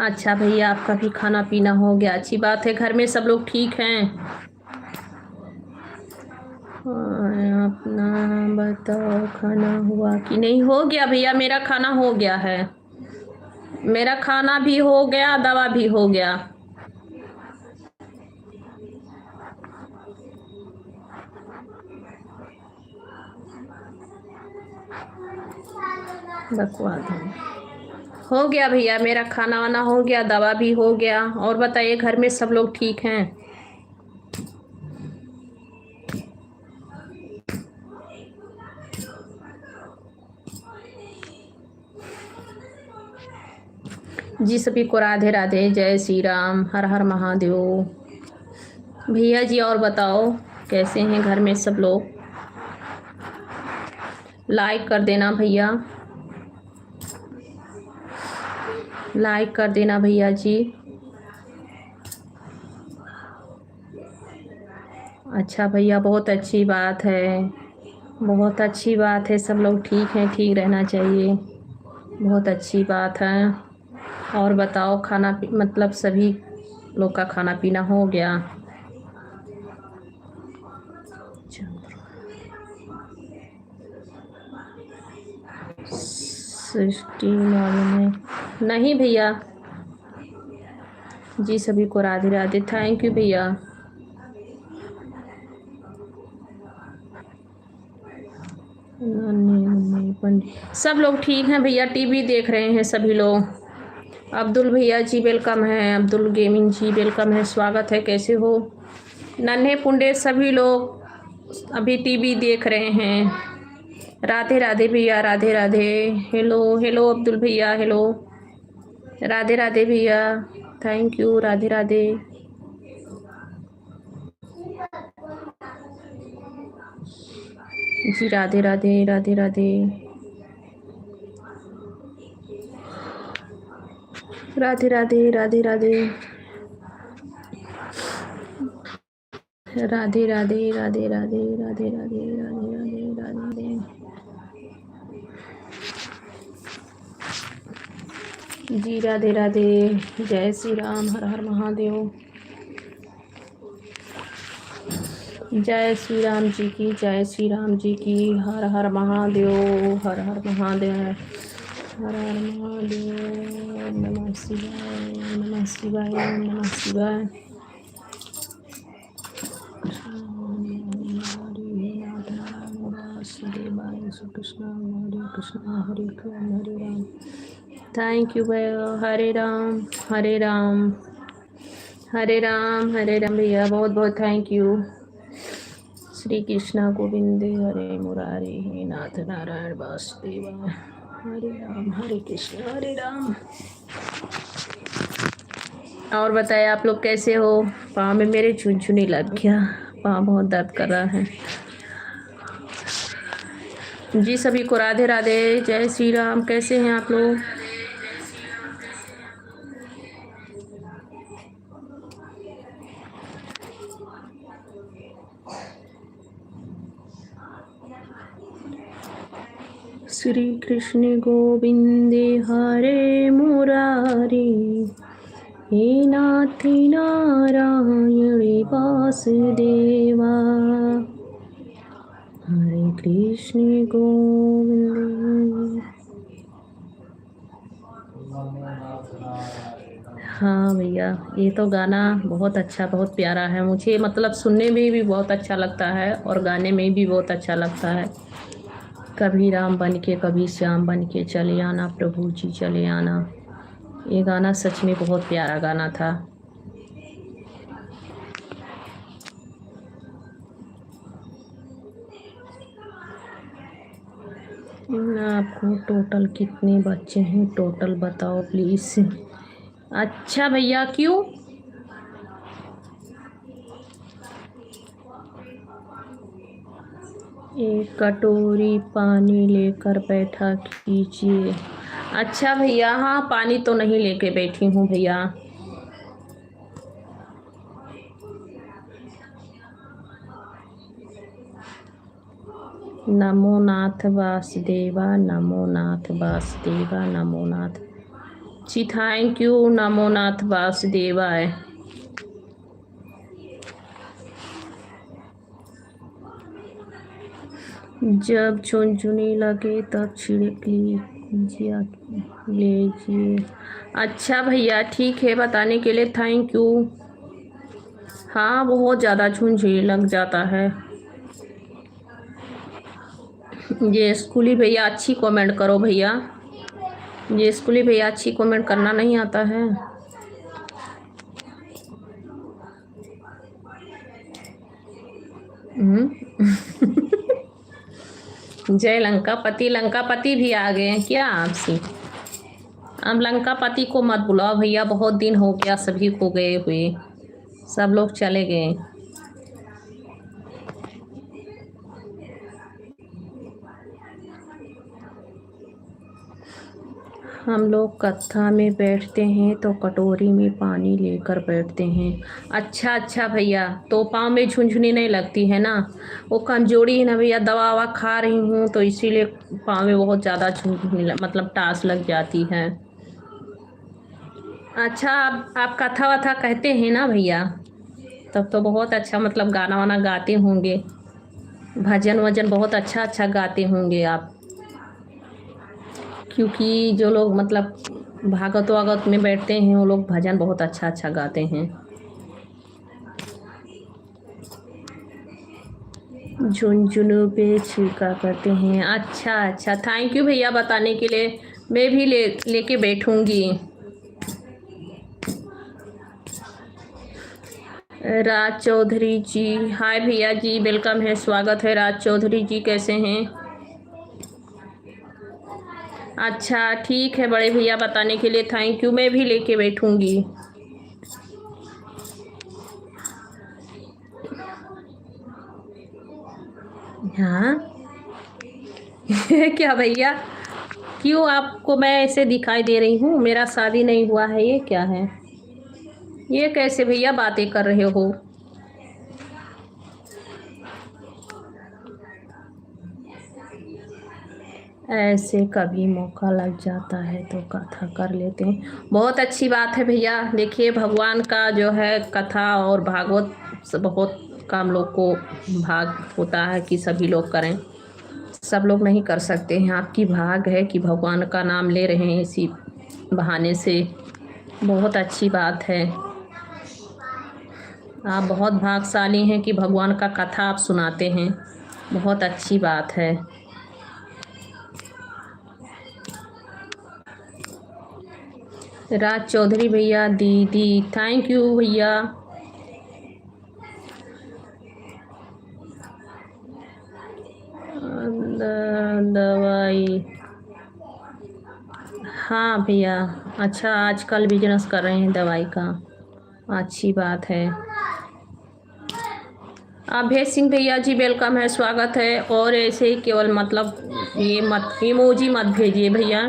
अच्छा भैया, आपका भी खाना पीना हो गया, अच्छी बात है। घर में सब लोग ठीक हैं? अपना बताओ, खाना हुआ कि नहीं? हो गया भैया, मेरा खाना हो गया है। मेरा खाना भी हो गया, दवा भी हो गया। बकवास है। हो गया भैया, मेरा खाना वाना हो गया, दवा भी हो गया। और बताइए, घर में सब लोग ठीक हैं? जी सभी को राधे राधे, जय श्री राम, हर हर महादेव। भैया जी, और बताओ कैसे हैं घर में सब लोग? लाइक कर देना भैया, लाइक कर देना भैया जी। अच्छा भैया, बहुत अच्छी बात है, बहुत अच्छी बात है। सब लोग ठीक हैं, ठीक रहना चाहिए, बहुत अच्छी बात है। और बताओ, मतलब सभी लोग का खाना पीना हो गया? सृष्टि मालूम है? नहीं भैया। जी सभी को राधे राधे, थैंक यू भैया। सब लोग ठीक हैं भैया, टीवी देख रहे हैं सभी लोग। अब्दुल भैया जी वेलकम है, अब्दुल गेमिंग जी वेलकम है, स्वागत है, कैसे हो? नन्हे पुंडे सभी लोग अभी टीवी देख रहे हैं। राधे राधे भैया, राधे राधे। हेलो हेलो अब्दुल भैया, हेलो। राधे राधे भैया, थैंक यू, राधे राधे। जी राधे राधे, राधे राधे, राधे राधे, राधे राधे, राधे राधे, राधे राधे, राधे राधे, राधे राधे, राधे राधे। जी राधे राधे, जय श्री राम, हर हर महादेव। जय श्री राम जी की, जय श्री राम जी की, हर हर महादेव, हर हर महादेव, हर हर महादेव। नमः शिवाय, नमः शिवाय, नमः शिवाय। श्री कृष्ण हरे कृष्ण हरे राम। थैंक यू भैया, हरे राम हरे राम, हरे राम हरे राम भैया, बहुत बहुत थैंक यू। श्री कृष्ण गोविंदे हरे मुरारे, हे नाथ नारायण वासुदेवा, हरे राम हरे कृष्ण हरे राम। और बताए, आप लोग कैसे हो? पाँव में मेरे झुनझुनी लग गया, पाँव बहुत दर्द कर रहा है। जी सभी को राधे राधे, जय श्री राम, कैसे हैं आप लोग? श्री कृष्ण गोविंदे हरे मुरारी, हे नाथ नारायण वासुदेवा, हरे कृष्ण गोविंद। हाँ भैया, ये तो गाना बहुत अच्छा, बहुत प्यारा है। मुझे मतलब सुनने में भी बहुत अच्छा लगता है और गाने में भी बहुत अच्छा लगता है। कभी राम बन के कभी श्याम बन के चले आना प्रभु जी चले आना। ये गाना सच में बहुत प्यारा गाना था। आपको टोटल कितने बच्चे हैं टोटल बताओ प्लीज। अच्छा भैया, क्यों? एक कटोरी पानी लेकर बैठा कीजिए। अच्छा भैया, हाँ पानी तो नहीं लेके बैठी हूँ भैया। नमो नाथ वासुदेवा, नमो नाथ वासुदेवा, नमो नाथ। जी थैंक यू, नमो नाथ वासुदेवाय। जब झुनझुनी लगे तब छिड़क लीजिए लीजिए। अच्छा भैया, ठीक है, बताने के लिए थैंक यू। हाँ बहुत ज़्यादा झुनझुनी लग जाता है। ये स्कूली भैया अच्छी कमेंट करो भैया। ये स्कूली भैया अच्छी कमेंट करना नहीं आता है। जय लंकापति, लंकापति भी आ गए हैं क्या आपसी? अब लंकापति को मत बुलाओ भैया, बहुत दिन हो गया सभी को गए हुए। सब लोग चले गए। हम लोग कत्था में बैठते हैं तो कटोरी में पानी लेकर बैठते हैं। अच्छा अच्छा भैया, तो पाँव में झुनझुनी नहीं लगती है ना? वो कमजोरी है ना भैया, दवा ववा खा रही हूँ तो इसीलिए पाँव में बहुत ज़्यादा झुनझुनी मतलब टास लग जाती है। अच्छा, आप कथा वथा कहते हैं ना भैया? तब तो बहुत अच्छा, मतलब गाना वाना गाते होंगे। भजन वजन बहुत अच्छा अच्छा गाते होंगे आप। क्योंकि जो लोग मतलब भागवत वागवत में बैठते हैं वो लोग भजन बहुत अच्छा अच्छा गाते हैं। झुनझुनू पे छिड़का करते हैं। अच्छा अच्छा, थैंक यू भैया बताने के लिए। मैं भी लेके बैठूंगी। राज चौधरी जी, हाय भैया जी, वेलकम है, स्वागत है। राज चौधरी जी कैसे हैं? अच्छा ठीक है बड़े भैया, बताने के लिए थैंक यू। मैं भी लेके बैठूंगी। हाँ। क्या भैया, क्यों आपको मैं ऐसे दिखाई दे रही हूँ? मेरा शादी नहीं हुआ है, ये क्या है? ये कैसे भैया बातें कर रहे हो? ऐसे कभी मौका लग जाता है तो कथा कर लेते हैं। बहुत अच्छी बात है भैया। देखिए भगवान का जो है कथा और भागवत बहुत कम लोग को भाग होता है कि सभी लोग करें। सब लोग नहीं कर सकते हैं। आपकी भाग है कि भगवान का नाम ले रहे हैं इसी बहाने से। बहुत अच्छी बात है। आप बहुत भाग्यशाली हैं कि भगवान का कथा आप सुनाते हैं। बहुत अच्छी बात है। राज चौधरी भैया, दीदी, थैंक यू भैया। दवाई, हाँ भैया। अच्छा, आजकल बिजनेस कर रहे हैं दवाई का। अच्छी बात है। अभय सिंह भैया जी वेलकम है, स्वागत है। और ऐसे ही केवल मतलब ये मत इमोजी मत भेजिए भैया,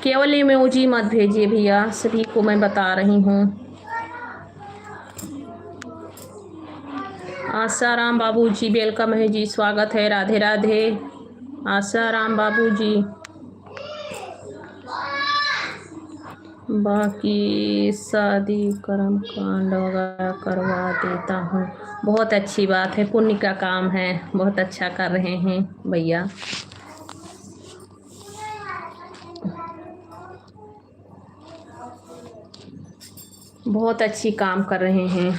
केवल इमोजी मत भेजिए भैया, सभी को मैं बता रही हूँ। आसाराम बाबू जी वेलकम है जी, स्वागत है, राधे राधे। आसाराम बाबू जी। बाकी शादी कर्म कांड वगैरह करवा देता हूँ। बहुत अच्छी बात है, पुण्य का काम है, बहुत अच्छा कर रहे हैं भैया। बहुत अच्छी काम कर रहे हैं।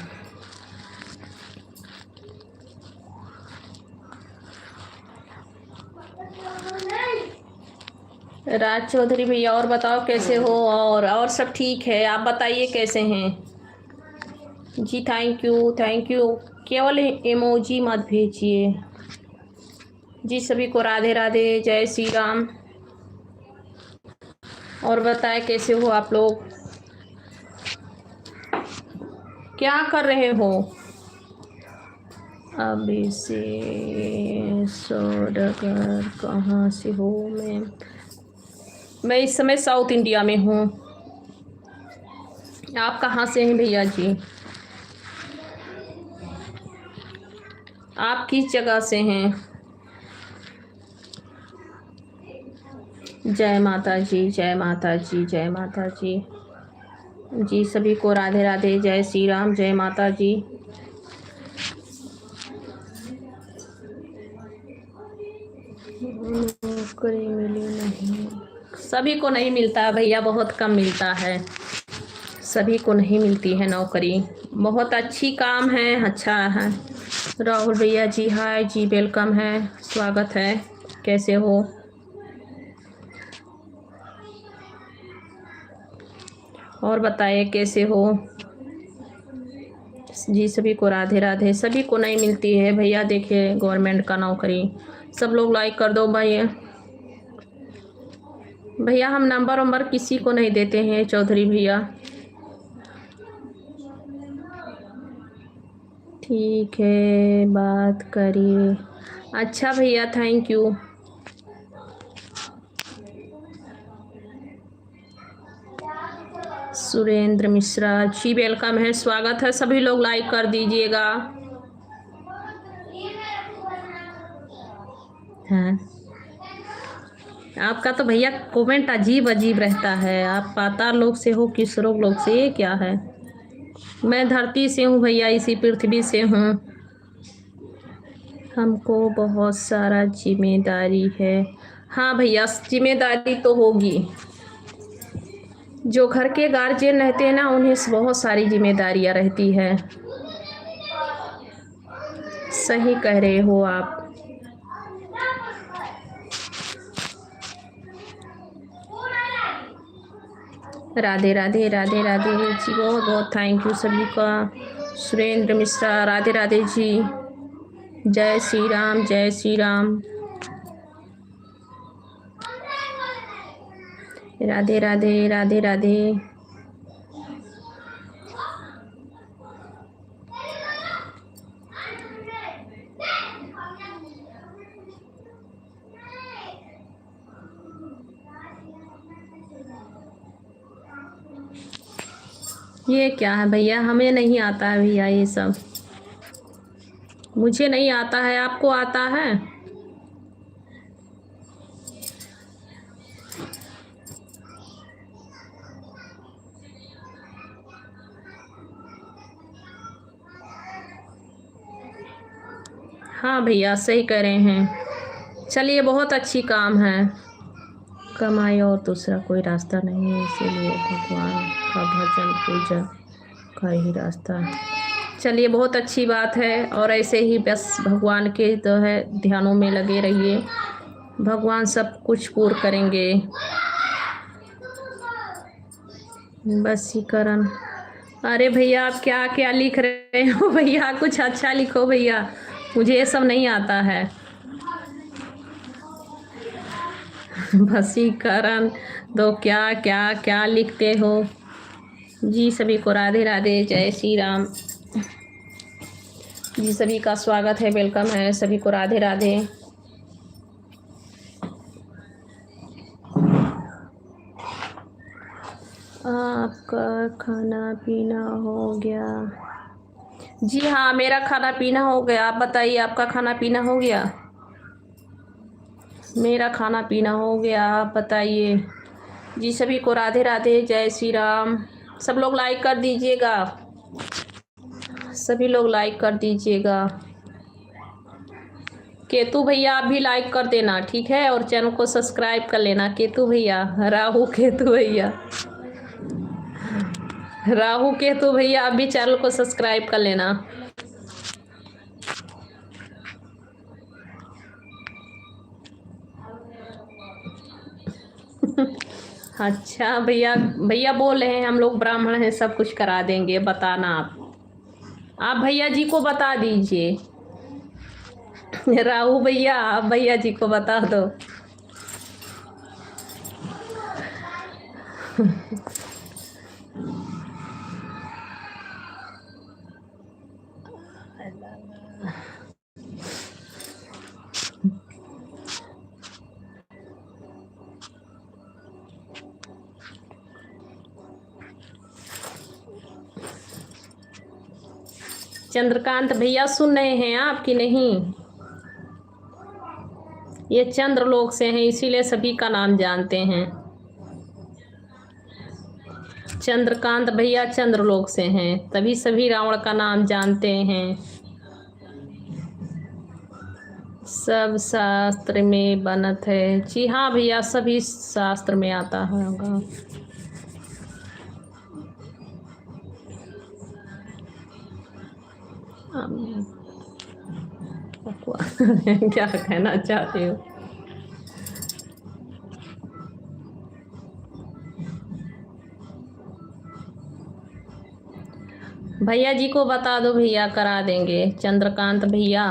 राज चौधरी भैया और बताओ कैसे हो? और सब ठीक है, आप बताइए कैसे हैं? जी थैंक यू थैंक यू। केवल इमोजी मत भेजिए। जी सभी को राधे राधे, जय श्री राम। और बताएं कैसे हो आप लोग, क्या कर रहे हो? अभी से सौदागर कहाँ से हो? मैं इस समय साउथ इंडिया में हूँ। आप कहाँ से हैं भैया जी? आप किस जगह से हैं? जय माता जी, जय माता जी, जय माता जी। जी सभी को राधे राधे, जय श्री राम, जय माता जी। नौकरी मिली नहीं, सभी को नहीं मिलता भैया, बहुत कम मिलता है, सभी को नहीं मिलती है नौकरी। बहुत अच्छी काम है, अच्छा है। राहुल भैया जी हाय जी, वेलकम है, स्वागत है, कैसे हो? और बताइए कैसे हो? जी सभी को राधे राधे। सभी को नहीं मिलती है भैया, देखिए गवर्नमेंट का नौकरी। सब लोग लाइक कर दो भाई। भैया हम नंबर किसी को नहीं देते हैं चौधरी भैया। ठीक है, बात करिए। अच्छा भैया, thank you. Surendra Mishra ji welcome है, स्वागत है, सभी लोग लाइक कर दीजिएगा। हाँ, आपका तो भैया कमेंट अजीब अजीब रहता है। आप पाताल लोक से हो कि स्वर्ग लोक से, ये क्या है? मैं धरती से हूँ भैया, इसी पृथ्वी से हूँ। हमको बहुत सारा जिम्मेदारी है। हाँ भैया, जिम्मेदारी तो होगी। जो घर के गार्जियन रहते हैं ना, उन्हें बहुत सारी जिम्मेदारियां रहती है। सही कह रहे हो आप। राधे राधे, राधे राधे जी, बहुत बहुत थैंक यू सभी का। सुरेंद्र मिश्रा राधे राधे जी, जय श्री राम, जय श्री राम। राधे राधे, राधे राधे। ये क्या है भैया? हमें नहीं आता है भैया ये सब, मुझे नहीं आता है, आपको आता है? हाँ भैया सही कह रहे हैं। चलिए बहुत अच्छी काम है। कमाई और दूसरा कोई रास्ता नहीं है, इसीलिए भगवान का भजन पूजा का ही रास्ता है। चलिए बहुत अच्छी बात है, और ऐसे ही बस भगवान के जो है ध्यानों में लगे रहिए, भगवान सब कुछ पूर्ण करेंगे। वशीकरण, अरे भैया आप क्या क्या लिख रहे हो भैया? कुछ अच्छा लिखो भैया, मुझे ये सब नहीं आता है। वशीकरण तो क्या क्या क्या लिखते हो? जी सभी को राधे राधे, जय श्री राम। जी सभी का स्वागत है, वेलकम है, सभी को राधे राधे। आपका खाना पीना हो गया? जी हाँ, मेरा खाना पीना हो गया। आप बताइए, आपका खाना पीना हो गया? मेरा खाना पीना हो गया, आप बताइए। जी सभी को राधे राधे, जय श्री राम। सब लोग लाइक कर दीजिएगा, सभी लोग लाइक कर दीजिएगा। केतु भैया आप भी लाइक कर देना, ठीक है, और चैनल को सब्सक्राइब कर लेना। केतु भैया, राहु केतु भैया। राहु केतु भैया आप भी चैनल को सब्सक्राइब कर लेना। अच्छा भैया, भैया बोल रहे हैं हम लोग ब्राह्मण हैं, सब कुछ करा देंगे, बताना आप भैया जी को बता दीजिए। राहु भैया आप भैया जी को बता दो। चंद्रकांत भैया सुन रहे हैं आपकी नहीं? ये चंद्रलोक से हैं इसीलिए सभी का नाम जानते हैं। चंद्रकांत भैया चंद्रलोक से हैं तभी सभी रावण का नाम जानते हैं। सब शास्त्र में बनत है। जी हाँ भैया, सभी शास्त्र में आता होगा। क्या कहना चाहते हो? भैया जी को बता दो, भैया करा देंगे। चंद्रकांत भैया,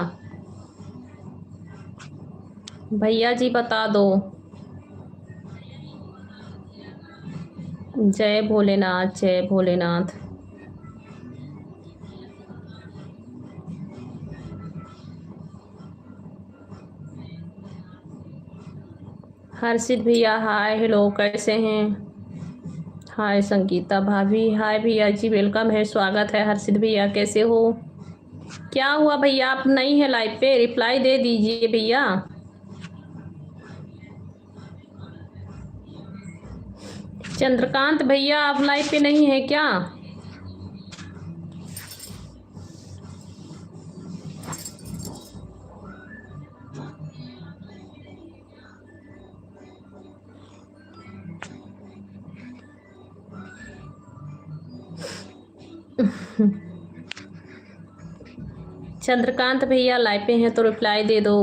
भैया जी बता दो। जय भोलेनाथ, जय भोलेनाथ। हर्षित भैया हाय, हेलो, कैसे हैं? हाय संगीता भाभी, हाय भैया जी, वेलकम है, स्वागत है। हर्षित भैया कैसे हो? क्या हुआ भैया, आप नहीं है लाइव पे? रिप्लाई दे दीजिए भैया। चंद्रकांत भैया आप लाइव पे नहीं है क्या? चंद्रकांत भैया लाइव पे हैं तो रिप्लाई दे दो।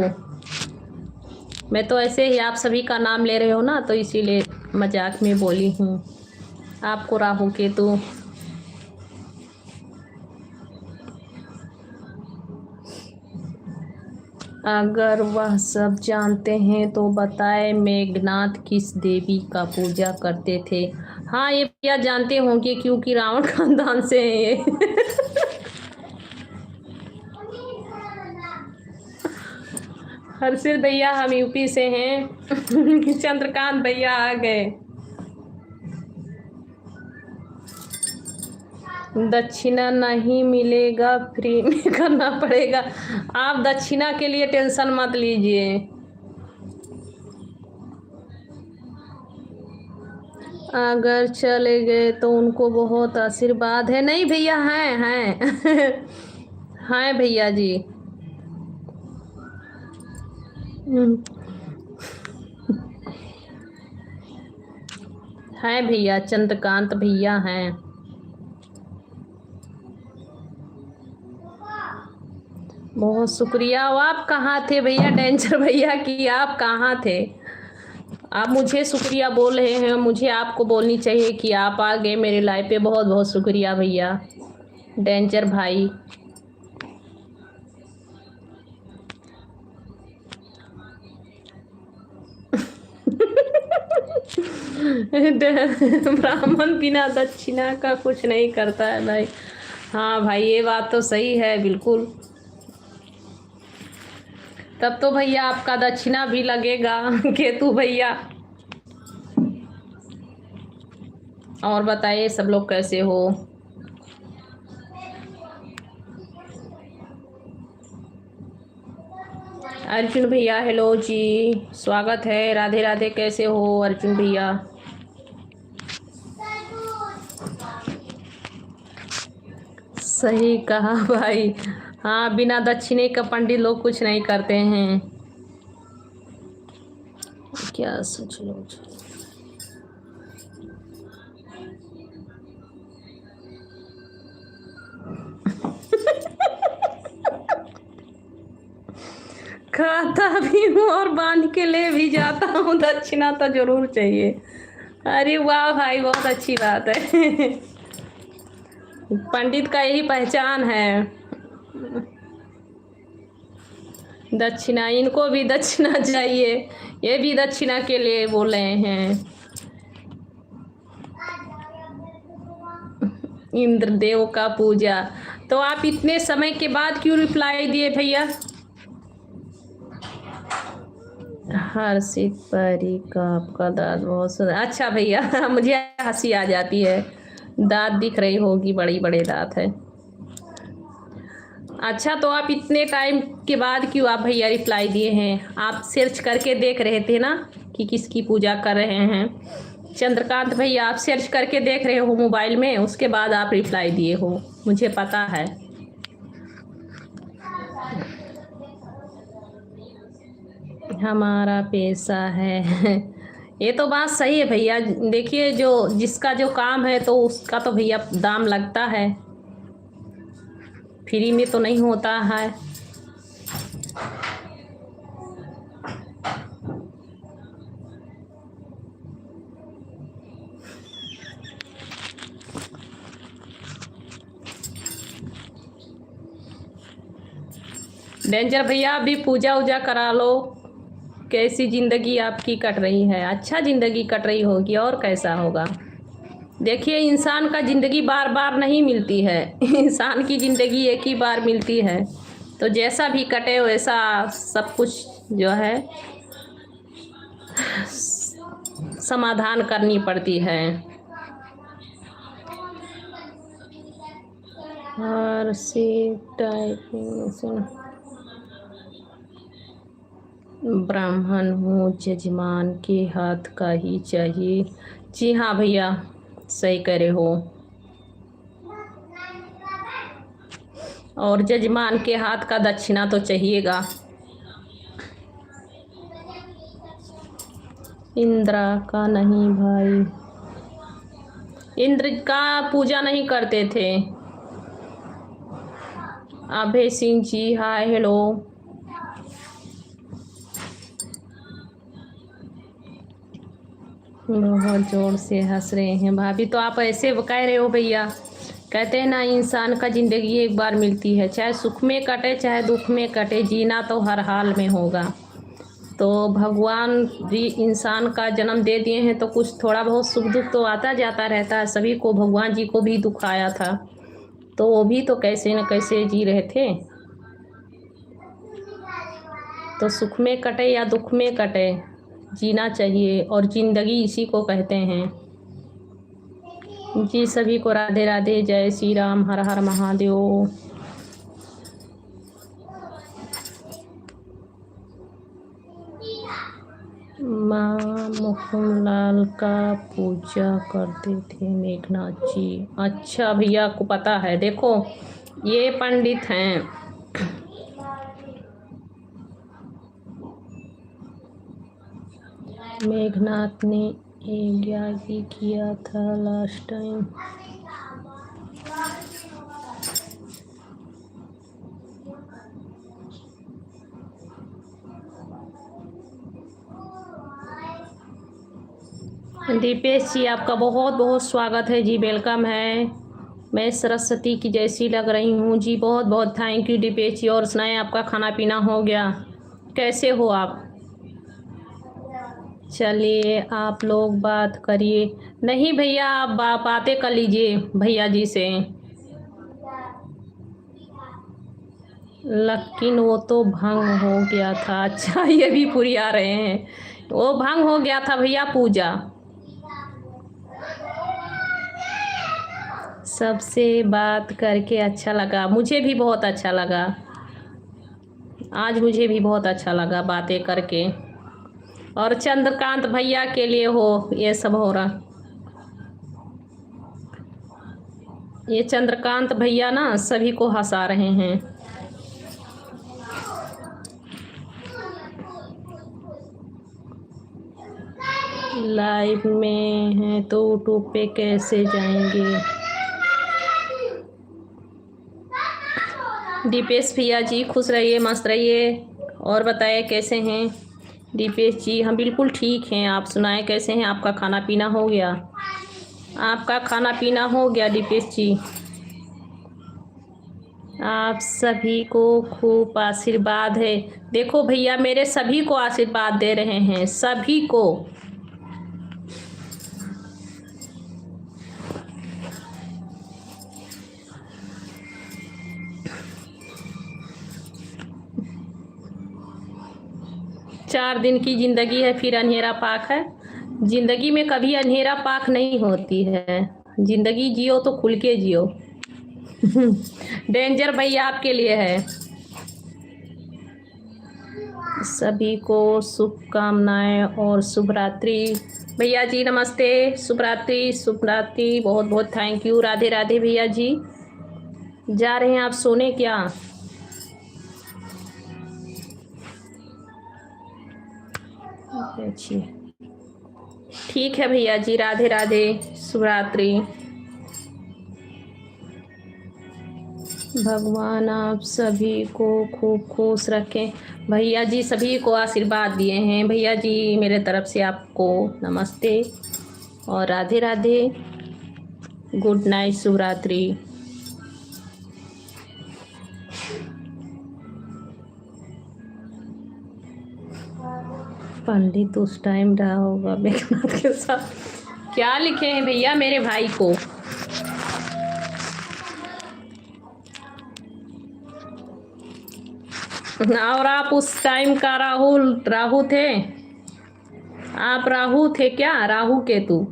मैं तो ऐसे ही आप सभी का नाम ले रहे हो ना, तो इसीलिए मजाक में बोली हूँ। आपको राहु केतु। अगर वह सब जानते हैं तो बताए मेघनाथ किस देवी का पूजा करते थे? हाँ ये भैया जानते होंगे क्योंकि रावण खानदान से हैं ये। हर्षित भैया हम यूपी से हैं। चंद्रकांत भैया आ गए। दक्षिणा नहीं मिलेगा, फ्री में करना पड़ेगा। आप दक्षिणा के लिए टेंशन मत लीजिए। अगर चले गए तो उनको बहुत आशीर्वाद है। नहीं भैया हैं। हैं भैया जी। हैं भैया, चंद्रकांत भैया हैं। बहुत शुक्रिया। आप कहाँ थे भैया? डेंजर भैया की आप कहाँ थे? आप मुझे शुक्रिया बोल रहे हैं, मुझे आपको बोलनी चाहिए कि आप आ गए मेरे लाइफ पे। बहुत बहुत शुक्रिया भैया डेंजर भाई। ब्राह्मण बिना दक्षिणा का कुछ नहीं करता है भाई। हाँ भाई ये बात तो सही है बिल्कुल। तब तो भैया आपका दक्षिणा भी लगेगा। केतु भैया। और बताइए सब लोग कैसे हो? अर्जुन भैया हेलो जी, स्वागत है। राधे राधे, कैसे हो अर्जुन भैया? सही कहा भाई। हाँ बिना दक्षिणे का पंडित लोग कुछ नहीं करते हैं। क्या सोच लो। खाता भी हूँ और बांध के ले भी जाता हूँ, दक्षिणा तो जरूर चाहिए। अरे वाह भाई, बहुत अच्छी बात है। पंडित का यही पहचान है, दक्षिणा। इनको भी दक्षिणा चाहिए, ये भी दक्षिणा के लिए बोल रहे हैं। इंद्रदेव का पूजा, तो आप इतने समय के बाद क्यों रिप्लाई दिए भैया? हर्षित परी का आपका दांत बहुत सुंदर। अच्छा भैया, मुझे हंसी आ जाती है, दांत दिख रही होगी, बड़ी बड़े दांत है। अच्छा, तो आप इतने टाइम के बाद क्यों आप भैया रिप्लाई दिए हैं? आप सर्च करके देख रहे थे ना कि किसकी पूजा कर रहे हैं। चंद्रकांत भैया, आप सर्च करके देख रहे हो मोबाइल में, उसके बाद आप रिप्लाई दिए हो, मुझे पता है। हमारा पैसा है। ये तो बात सही है भैया। देखिए, जो जिसका जो काम है तो उसका तो भैया दाम लगता है, फ्री में तो नहीं होता है। डेंजर भैया, अभी पूजा उजा करा लो। कैसी जिंदगी आपकी कट रही है? अच्छा जिंदगी कट रही होगी, और कैसा होगा। देखिए, इंसान का ज़िंदगी बार बार नहीं मिलती है। इंसान की ज़िंदगी एक ही बार मिलती है, तो जैसा भी कटे वैसा सब कुछ जो है समाधान करनी पड़ती है। और से टाइपिंग ब्राह्मण हूँ, जजमान के हाथ का ही चाहिए। जी हाँ भैया, सही कह रहे हो। और जजमान के हाथ का दक्षिणा तो चाहिएगा। इंद्रा का नहीं भाई, इंद्र का पूजा नहीं करते थे। Abhay Singh ji, hi hello. बहुत जोर से हंस रहे हैं भाभी, तो आप ऐसे कह रहे हो भैया। कहते हैं ना, इंसान का ज़िंदगी एक बार मिलती है, चाहे सुख में कटे चाहे दुख में कटे, जीना तो हर हाल में होगा। तो भगवान भी इंसान का जन्म दे दिए हैं, तो कुछ थोड़ा बहुत सुख दुख तो आता जाता रहता है। सभी को, भगवान जी को भी दुख आया था, तो वो भी तो कैसे न कैसे जी रहे थे। तो सुख में कटे या दुख में कटे, जीना चाहिए, और ज़िंदगी इसी को कहते हैं। जी सभी को राधे राधे, जय श्री राम, हर हर महादेव। माँ मोहनलाल का पूजा करते थे मेघनाथ जी। अच्छा भैया को पता है। देखो, ये पंडित हैं। मेघनाथ ने यज्ञ किया था लास्ट टाइम। दीपेश जी, आपका बहुत बहुत स्वागत है जी, वेलकम है। मैं सरस्वती की जैसी लग रही हूँ जी। बहुत बहुत थैंक यू दीपेश जी। और सुनाएं, आपका खाना पीना हो गया? कैसे हो आप? चलिए, आप लोग बात करिए। नहीं भैया, आप बातें कर लीजिए भैया जी से। लेकिन वो तो भंग हो गया था। अच्छा, ये भी पूरी आ रहे हैं। वो भंग हो गया था भैया पूजा। सबसे बात करके अच्छा लगा, मुझे भी बहुत अच्छा लगा। आज मुझे भी बहुत अच्छा लगा बातें करके। और चंद्रकांत भैया के लिए हो ये सब हो रहा। ये चंद्रकांत भैया ना सभी को हंसा रहे हैं। लाइव में हैं तो यूट्यूब पे कैसे जाएंगे? दीपेश भैया जी, खुश रहिए, मस्त रहिए। और बताएं कैसे हैं दीपेश जी? हम बिल्कुल ठीक हैं। आप सुनाएं कैसे हैं? आपका खाना पीना हो गया? आपका खाना पीना हो गया दीपेश जी? आप सभी को खूब आशीर्वाद है। देखो भैया, मेरे सभी को आशीर्वाद दे रहे हैं, सभी को। 4 दिन की जिंदगी है, फिर अंधेरा पाक है। जिंदगी में कभी अंधेरा पाक नहीं होती है। जिंदगी जियो तो खुल के जियो। डेंजर भैया आपके लिए है। सभी को शुभकामनाएं और शुभ रात्रि। भैया जी नमस्ते, शुभ रात्रि, शुभ रात्रि, बहुत बहुत थैंक यू। राधे राधे भैया जी। जा रहे हैं आप सोने क्या? अच्छी, ठीक है भैया जी, राधे राधे, शुभ रात्रि। भगवान आप सभी को खूब खुश रखें। भैया जी सभी को आशीर्वाद दिए हैं। भैया जी मेरे तरफ से आपको नमस्ते और राधे राधे, गुड नाइट, शुभ रात्रि। पंडित उस टाइम रहा होगा मेघनाथ के साथ। क्या लिखे हैं भैया मेरे भाई को? और आप उस टाइम का राहु थे? आप राहु थे क्या? राहु केतु?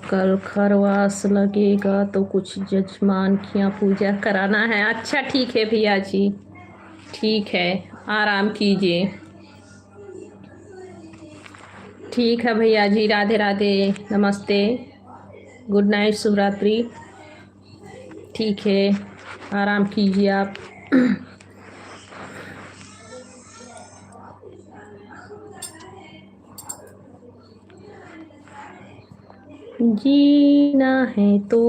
कल खरवास लगेगा तो कुछ जजमान की पूजा कराना है। अच्छा ठीक है भैया जी, ठीक है, आराम कीजिए। ठीक है भैया जी, राधे राधे, नमस्ते, गुड नाइट, शुभ रात्रि। ठीक है, आराम कीजिए आप। जीना है तो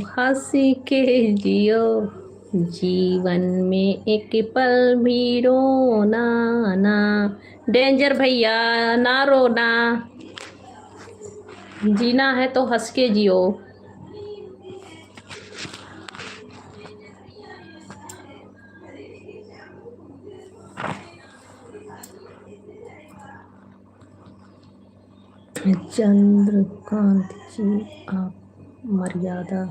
हंस के जियो, जीवन में एक पल भी रोना ना। डेंजर भैया ना रोना, जीना है तो हंस के जियो। चंद्रकांत जी, आप मर्यादा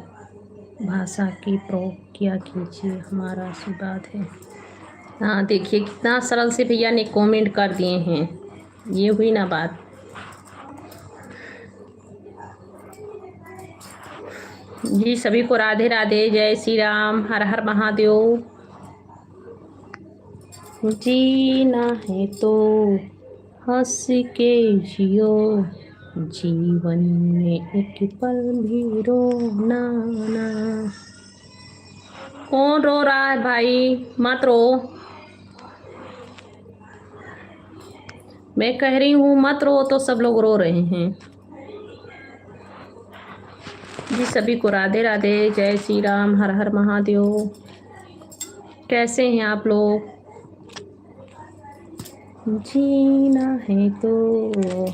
भाषा की प्रयोग किया कीजिए, हमारा आशीर्वाद है। हाँ देखिए कितना सरल से भैया ने कमेंट कर दिए हैं। ये हुई ना बात। जी सभी को राधे राधे, जय श्री राम, हर हर महादेव। जीना है तो हंस के जियो, जीवन में एक पल भी रोना ना। कौन रो रहा है भाई? मत रो, मैं कह रही हूँ मत रो, तो सब लोग रो रहे हैं। जी सभी को राधे राधे, जय श्री राम, हर हर महादेव। कैसे हैं आप लोग? जीना है तो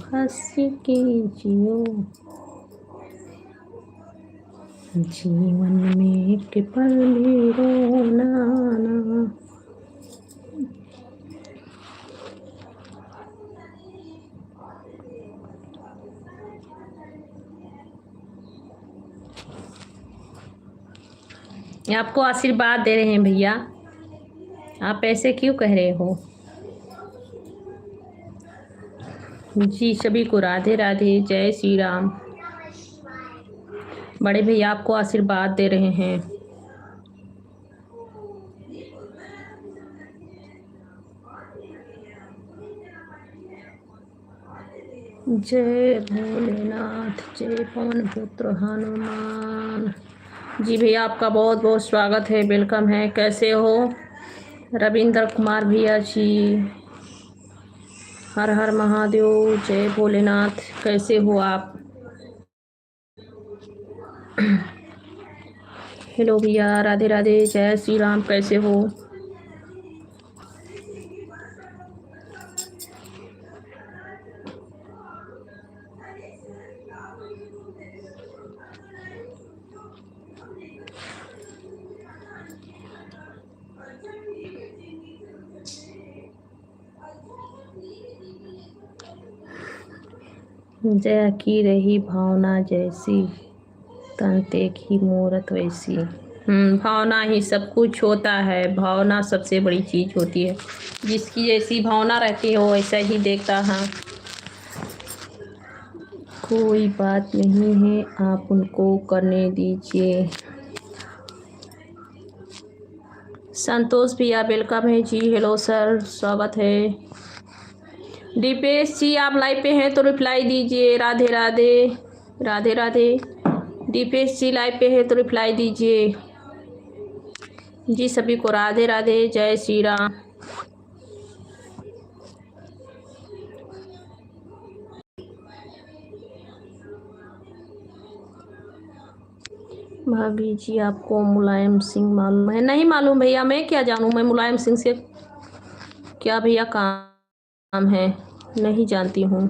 हंस के जियो, जीवन में एक पल भी रोना ना। आपको आशीर्वाद दे रहे हैं भैया, आप ऐसे क्यों कह रहे हो? जी सभी को राधे राधे, जय श्री राम। बड़े भैया आपको आशीर्वाद दे रहे हैं। जय भोलेनाथ, जय पवन पुत्र हनुमान। जी भैया आपका बहुत बहुत स्वागत है, वेलकम है। कैसे हो रविंद्र कुमार भैया जी? हर हर महादेव, जय भोलेनाथ। कैसे हो आप? हेलो भैया, राधे राधे, जय श्री राम, कैसे हो? जय की रही भावना जैसी, तन देखी मूरत वैसी। भावना ही सब कुछ होता है, भावना सबसे बड़ी चीज होती है। जिसकी जैसी भावना रहती हो वैसा ही देखता है। कोई बात नहीं है, आप उनको करने दीजिए। संतोष भैया वेलकम है जी। हेलो सर, स्वागत है। दीपेश जी आप लाइव पे हैं तो रिप्लाई दीजिए। राधे राधे, राधे राधे। दीपेश जी लाइव पे है तो रिप्लाई दीजिए जी। सभी को राधे राधे, जय श्री राम। भाभी जी आपको मुलायम सिंह मालूम है? नहीं मालूम भैया, मैं क्या जानूं, मैं मुलायम सिंह से क्या भैया काम है, नहीं जानती हूँ।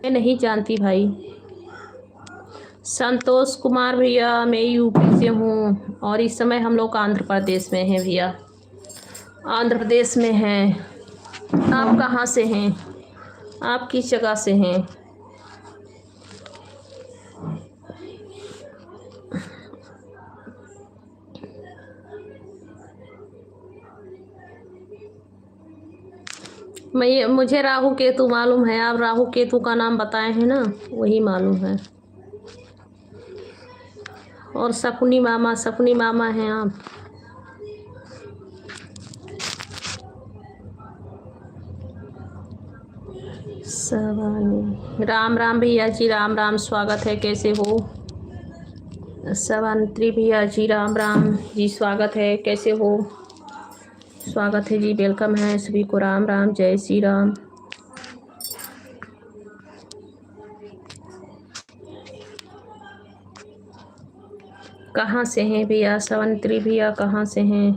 मैं नहीं जानती भाई। संतोष कुमार भैया मैं यूपी से हूँ और इस समय हम लोग आंध्र प्रदेश में हैं भैया। आंध्र प्रदेश में हैं। आप कहाँ से हैं? आप किस जगह से हैं? मुझे राहु केतु मालूम है। आप राहु केतु का नाम बताए हैं ना, वही मालूम है। और शकुनी मामा हैं आप। सवानी राम राम भैया जी, राम राम, स्वागत है, कैसे हो? सवांत्री भैया जी राम राम जी, स्वागत है, कैसे हो? स्वागत है जी, वेलकम है सभी को, राम राम, जय श्री राम। कहाँ से हैं भैया? सवंत्री भैया कहाँ से हैं?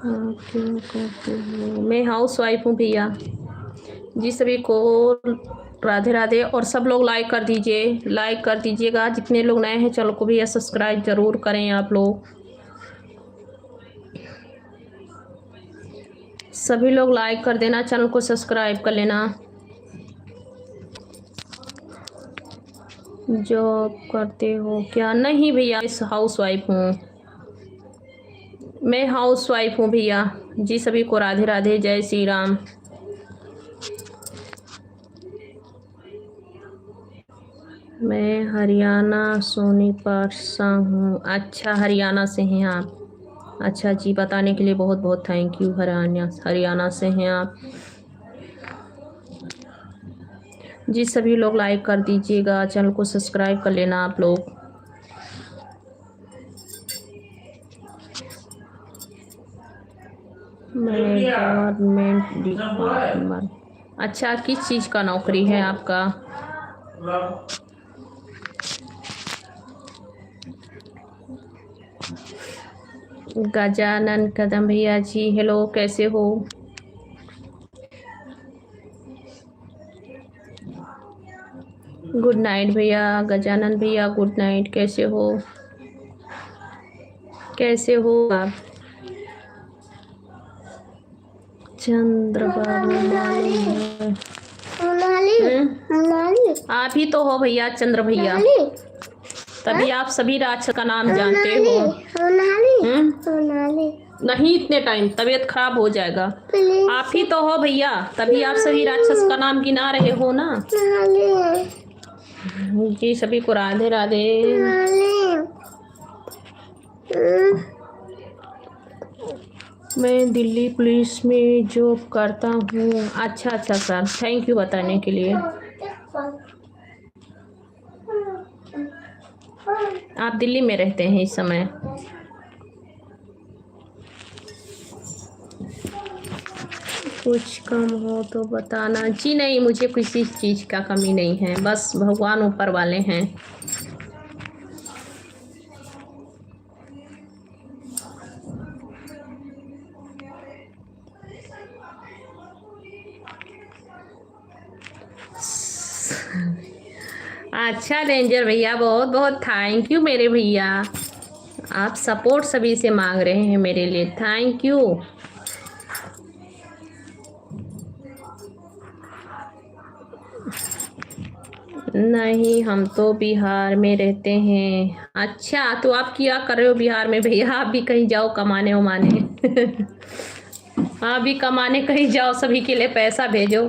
क्यों करते हो? मैं हाउस वाइफ हूँ भैया जी। सभी को राधे राधे। और सब लोग लाइक कर दीजिए, लाइक कर दीजिएगा। जितने लोग नए हैं चैनल को भैया सब्सक्राइब जरूर करें आप लोग। सभी लोग लाइक कर देना, चैनल को सब्सक्राइब कर लेना। जॉब करते हो क्या? नहीं भैया, इस हाउस वाइफ हूँ मैं, हाउस वाइफ हूँ भैया जी। सभी को राधे राधे, जय श्री राम। मैं हरियाणा सोनीपत से हूँ। अच्छा, हरियाणा से हैं आप? अच्छा जी, बताने के लिए बहुत बहुत थैंक यू। हरियाणा से हैं आप जी। सभी लोग लाइक कर दीजिएगा, चैनल को सब्सक्राइब कर लेना आप लोग। मैं गवर्नमेंट डिपार्टमेंट। अच्छा, किस चीज़ का नौकरी है आपका? गजानन कदम भैया जी, हेलो, कैसे हो? गुड नाइट भैया। गजानन भैया गुड नाइट, कैसे हो? कैसे हो आप? चंद्र बाबू आप ही तो हो भैया, चंद्र भैया। तभी आप सभी राक्षस का नाम जानते हो। नहीं, इतने टाइम तबीयत खराब हो जाएगा। आप ही तो हो भैया, तभी आप सभी राक्षस का नाम गिना रहे हो ना जी। सभी को राधे राधे। मैं दिल्ली पुलिस में जॉब करता हूँ। अच्छा अच्छा सर, थैंक यू बताने के लिए। आप दिल्ली में रहते हैं इस समय? कुछ कम हो तो बताना। जी नहीं, मुझे किसी चीज़ का कमी नहीं है, बस भगवान ऊपर वाले हैं। अच्छा रेंजर भैया, बहुत बहुत थैंक यू मेरे भैया। आप सपोर्ट सभी से मांग रहे हैं मेरे लिए, थैंक यू। नहीं, हम तो बिहार में रहते हैं। अच्छा, तो आप क्या कर रहे हो बिहार में भैया? आप भी कहीं जाओ कमाने उमाने। आप भी कमाने कहीं जाओ, सभी के लिए पैसा भेजो।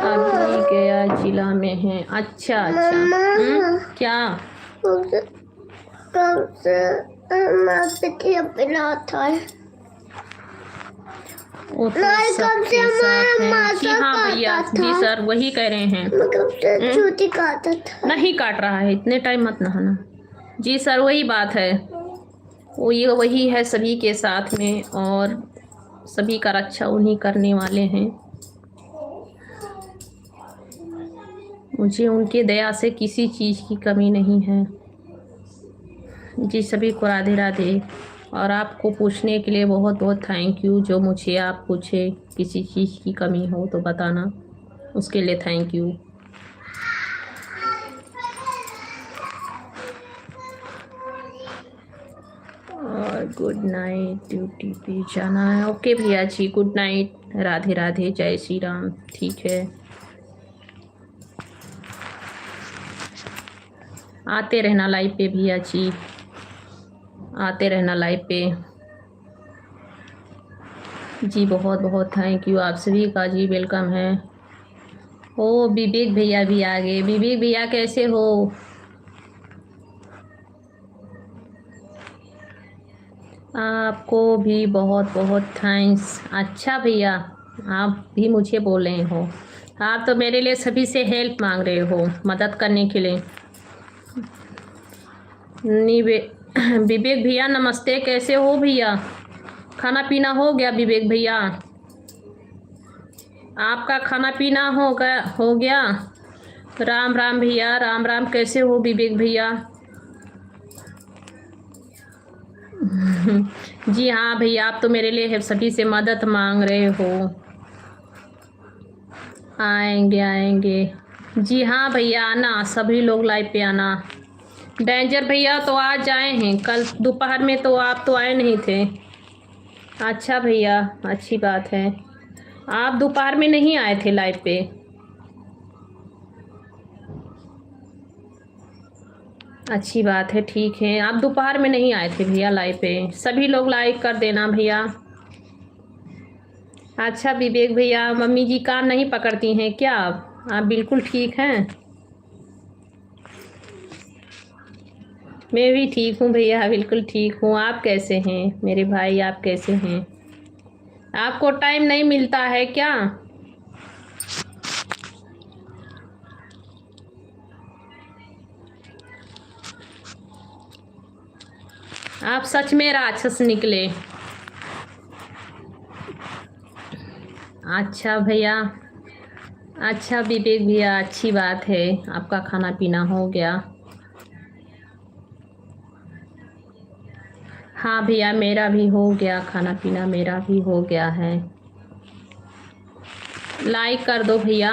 अभी गया जिला में है। अच्छा अच्छा। क्या? कब से पिला था। वो तो सबके साथ है। जी हाँ भैया, जी सर वही कह रहे हैं। छुट्टी काटा था। नहीं काट रहा है, इतने टाइम मत नहाना। जी सर वही बात है, वो ये वही है सभी के साथ में, और सभी का रक्षा उन्हीं करने वाले हैं। मुझे उनके दया से किसी चीज़ की कमी नहीं है। जी सभी को राधे राधे। और आपको पूछने के लिए बहुत बहुत थैंक यू, जो मुझे आप पूछे किसी चीज़ की कमी हो तो बताना, उसके लिए थैंक यू। और गुड नाइट, ड्यूटी पे जाना है। ओके भैया जी, गुड नाइट, राधे राधे, जय श्री राम। ठीक है, आते रहना लाइव पे भैया जी, आते रहना लाइव पे। जी बहुत बहुत थैंक यू आप सभी का जी, वेलकम है। ओ विवेक भैया भी आ गए। विवेक भैया कैसे हो? आपको भी बहुत बहुत थैंक्स। अच्छा भैया, आप भी मुझे बोल रहे हो। आप तो मेरे लिए सभी से हेल्प मांग रहे हो, मदद करने के लिए। विवेक भैया नमस्ते, कैसे हो भैया? खाना पीना हो गया विवेक भैया? आपका खाना पीना हो गया? राम राम भैया, राम राम, कैसे हो विवेक भैया? जी हाँ भैया, आप तो मेरे लिए सभी से मदद मांग रहे हो। आएंगे आएंगे। जी हाँ भैया, आना, सभी लोग लाइव पे आना। डेंजर भैया तो आज आए हैं, कल दोपहर में तो आप तो आए नहीं थे। अच्छा भैया, अच्छी बात है। आप दोपहर में नहीं आए थे लाइव पे। अच्छी बात है, ठीक है, आप दोपहर में नहीं आए थे भैया लाइव पे। सभी लोग लाइक कर देना भैया। अच्छा विवेक भैया, मम्मी जी कान नहीं पकड़ती हैं क्या? आप बिल्कुल ठीक हैं? मैं भी ठीक हूँ भैया, बिल्कुल ठीक हूँ। आप कैसे हैं मेरे भाई, आप कैसे हैं? आपको टाइम नहीं मिलता है क्या? आप सच में राक्षस निकले। अच्छा भैया, अच्छा विवेक भैया, अच्छी बात है, आपका खाना पीना हो गया। हाँ भैया, मेरा भी हो गया खाना पीना, मेरा भी हो गया है। लाइक कर दो भैया।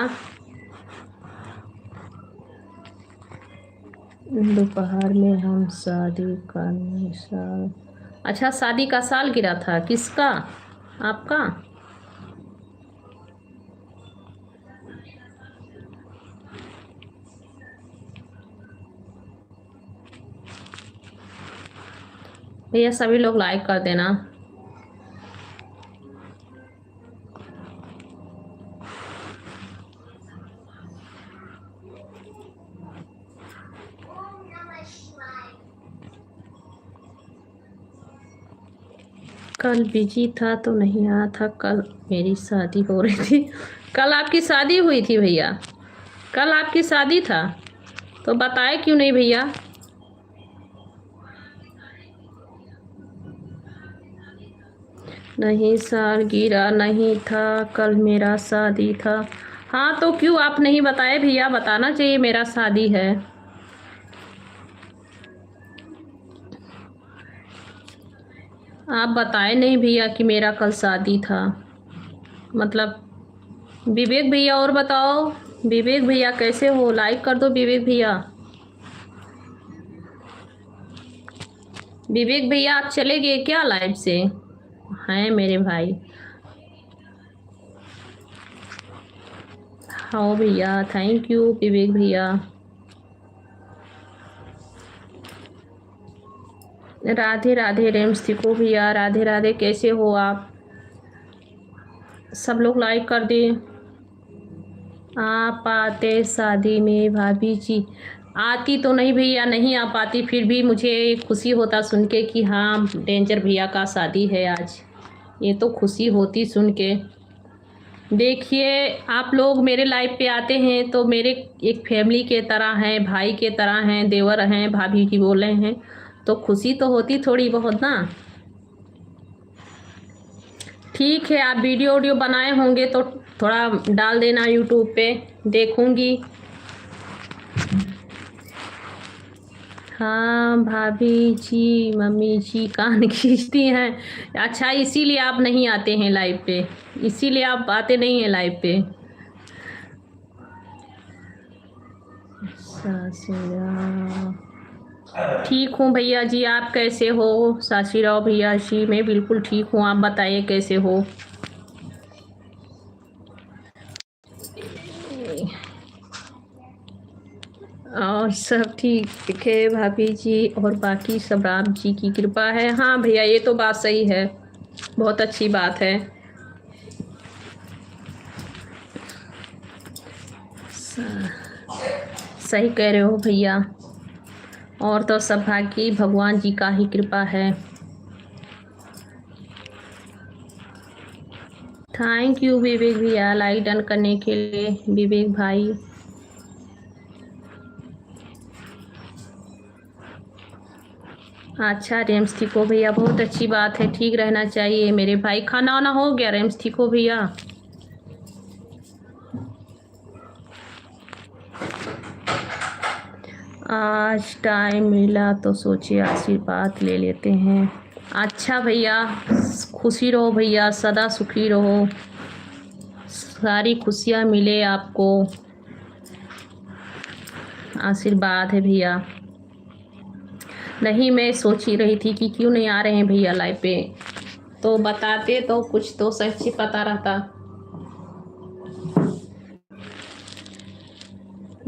दोपहर में हम शादी करने साल। अच्छा, शादी का साल गिरा था किसका? आपका? भैया सभी लोग लाइक कर देना। कल बिजी था तो नहीं आया था, कल मेरी शादी हो रही थी। कल आपकी शादी हुई थी भैया? कल आपकी शादी था तो बताए क्यों नहीं भैया? नहीं सालगिरह नहीं था, कल मेरा शादी था। हाँ तो क्यों आप नहीं बताए भैया, बताना चाहिए मेरा शादी है। आप बताए नहीं भैया कि मेरा कल शादी था। मतलब विवेक भैया और बताओ, विवेक भैया कैसे हो, लाइक कर दो विवेक भैया। विवेक भैया आप चले गए क्या लाइव से? हैं मेरे भाई। हाँ भैया, थैंक यू विवेक भैया। राधे राधे रेम्स थिको भैया, राधे राधे, कैसे हो आप? सब लोग लाइक कर दे। आप आते शादी में भाभी जी? आती तो नहीं भैया, नहीं आ पाती, फिर भी मुझे खुशी होता सुन के कि हाँ डेंजर भैया का शादी है आज। ये तो खुशी होती सुन के। देखिए आप लोग मेरे लाइव पे आते हैं तो मेरे एक फैमिली के तरह हैं, भाई के तरह हैं, देवर हैं, भाभी की बोले हैं, तो खुशी तो होती थोड़ी बहुत ना। ठीक है, आप वीडियो बनाए होंगे तो थोड़ा डाल देना यूट्यूब पे, देखूंगी। हाँ भाभी जी मम्मी जी कान खींचती हैं। अच्छा इसीलिए आप नहीं आते हैं लाइव पे, इसीलिए आप आते नहीं हैं लाइव पे। सासुरा ठीक हूँ भैया जी, आप कैसे हो? सासीराव भैया जी, मैं बिल्कुल ठीक हूँ, आप बताइए कैसे हो? और सब ठीक है भाभी जी, और बाकी सब राम जी की कृपा है। हाँ भैया ये तो बात सही है, बहुत अच्छी बात है। सही कह रहे हो भैया, और तो सब भाग्य भगवान जी का ही कृपा है। थैंक यू विवेक भैया लाइक डन करने के लिए, विवेक भाई। अच्छा रेम्स ठीक हो भैया, बहुत अच्छी बात है, ठीक रहना चाहिए मेरे भाई। खाना वाना हो गया रेम्स ठीक हो भैया? आज टाइम मिला तो सोचे आशीर्वाद ले लेते हैं। अच्छा भैया, खुशी रहो भैया, सदा सुखी रहो, सारी खुशियाँ मिले आपको, आशीर्वाद है भैया। नहीं मैं सोच ही रही थी कि क्यों नहीं आ रहे हैं भैया लाइव पे, तो बताते तो कुछ तो सच्ची पता रहता।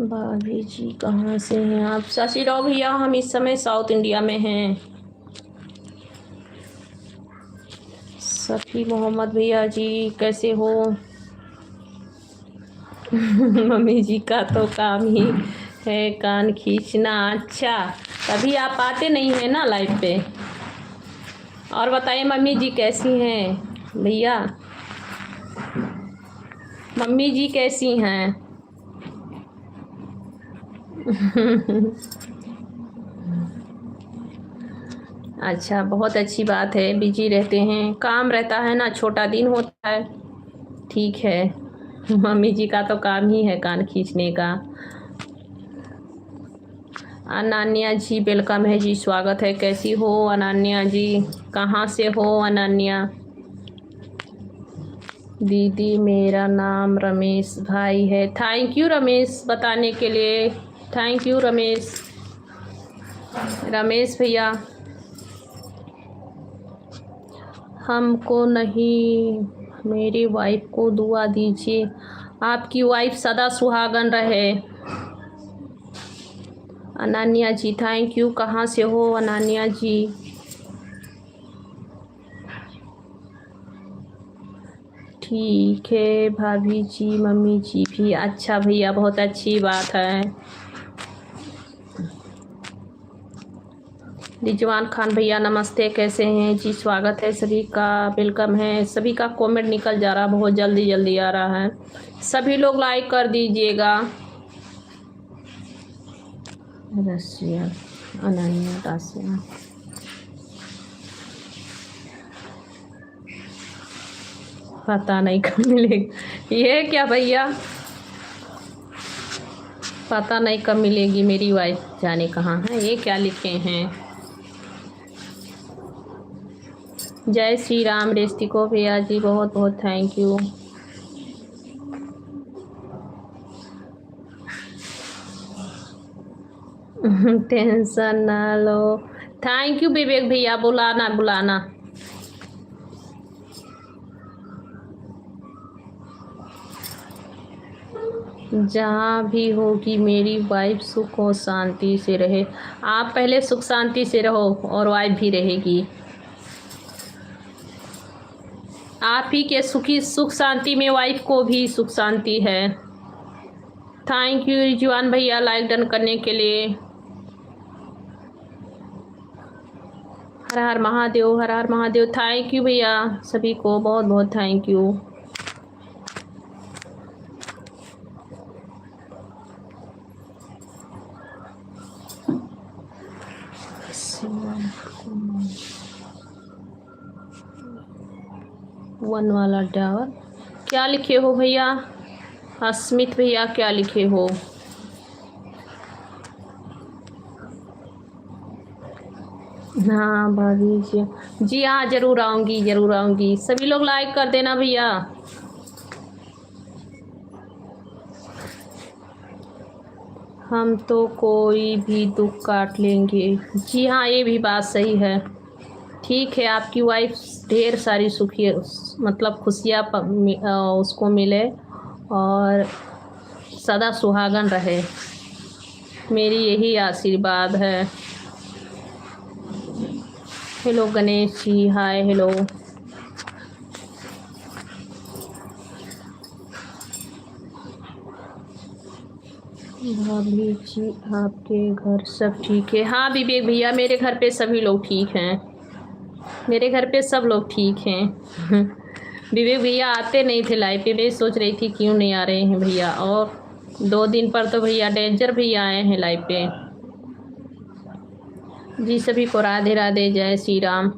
भाभी जी कहाँ से हैं आप? शशि राव भैया हम इस समय साउथ इंडिया में हैं। सफी मोहम्मद भैया जी कैसे हो? मम्मी जी का तो काम ही है कान खींचना। अच्छा तभी आप आते नहीं हैं ना लाइव पे। और बताइए मम्मी जी कैसी हैं भैया? मम्मी जी कैसी हैं? अच्छा बहुत अच्छी बात है, बिजी रहते हैं, काम रहता है ना, छोटा दिन होता है। ठीक है, मम्मी जी का तो काम ही है कान खींचने का। अनन्या जी वेलकम है जी, स्वागत है, कैसी हो अनन्या जी? कहाँ से हो अनन्या? दीदी मेरा नाम रमेश भाई है। थैंक यू रमेश बताने के लिए, थैंक यू रमेश। रमेश भैया हमको नहीं, मेरी वाइफ को दुआ दीजिए, आपकी वाइफ सदा सुहागन रहे। अनन्या जी थैंक यू, कहाँ से हो अनन्या जी? ठीक है भाभी जी मम्मी जी भी। अच्छा भैया बहुत अच्छी बात है। रिजवान खान भैया नमस्ते, कैसे हैं जी? स्वागत है सभी का, वेलकम है। सभी का कमेंट निकल जा रहा, बहुत जल्दी जल्दी आ रहा है, सभी लोग लाइक कर दीजिएगा। रसिया अनन्या रसिया पता नहीं कब मिलेगी। ये क्या भैया, पता नहीं कब मिलेगी मेरी वाइफ, जाने कहाँ है। ये क्या लिखे हैं? जय श्री राम रेस्टिको भैया जी, बहुत बहुत थैंक यू। टेंशन ना लो। थैंक यू विवेक भैया, बुलाना बुलाना। जहाँ भी होगी मेरी वाइफ सुख और शांति से रहे। आप पहले सुख शांति से रहो और वाइफ भी रहेगी। आप ही के सुख शांति में वाइफ को भी सुख शांति है। थैंक यू रिजवान भैया लाइक डन करने के लिए। हर हर महादेव, हर हर महादेव। थैंक यू भैया, सभी को बहुत बहुत थैंक यू। वन वाला टावर क्या लिखे हो भैया? अस्मित भैया क्या लिखे हो? हाँ भाभी जी हाँ, जरूर आऊँगी जरूर आऊँगी। सभी लोग लाइक कर देना भैया। हम तो कोई भी दुख काट लेंगे। जी हाँ, ये भी बात सही है। ठीक है, आपकी वाइफ ढेर सारी सुखी मतलब खुशियाँ उसको मिले और सदा सुहागन रहे, मेरी यही आशीर्वाद है। Hello Ganesh ji, hi hello. भाभी जी आपके घर सब ठीक है? हाँ विवेक भैया, मेरे घर पे सभी लोग ठीक हैं, मेरे घर पे सब लोग ठीक हैं। विवेक भैया आते नहीं थे लाइव पे, मैं सोच रही थी क्यों नहीं आ रहे हैं भैया। और 2 दिन पर तो भैया डेंजर भैया आए हैं लाइव पे। जी सभी को राधे राधे, जय श्री राम।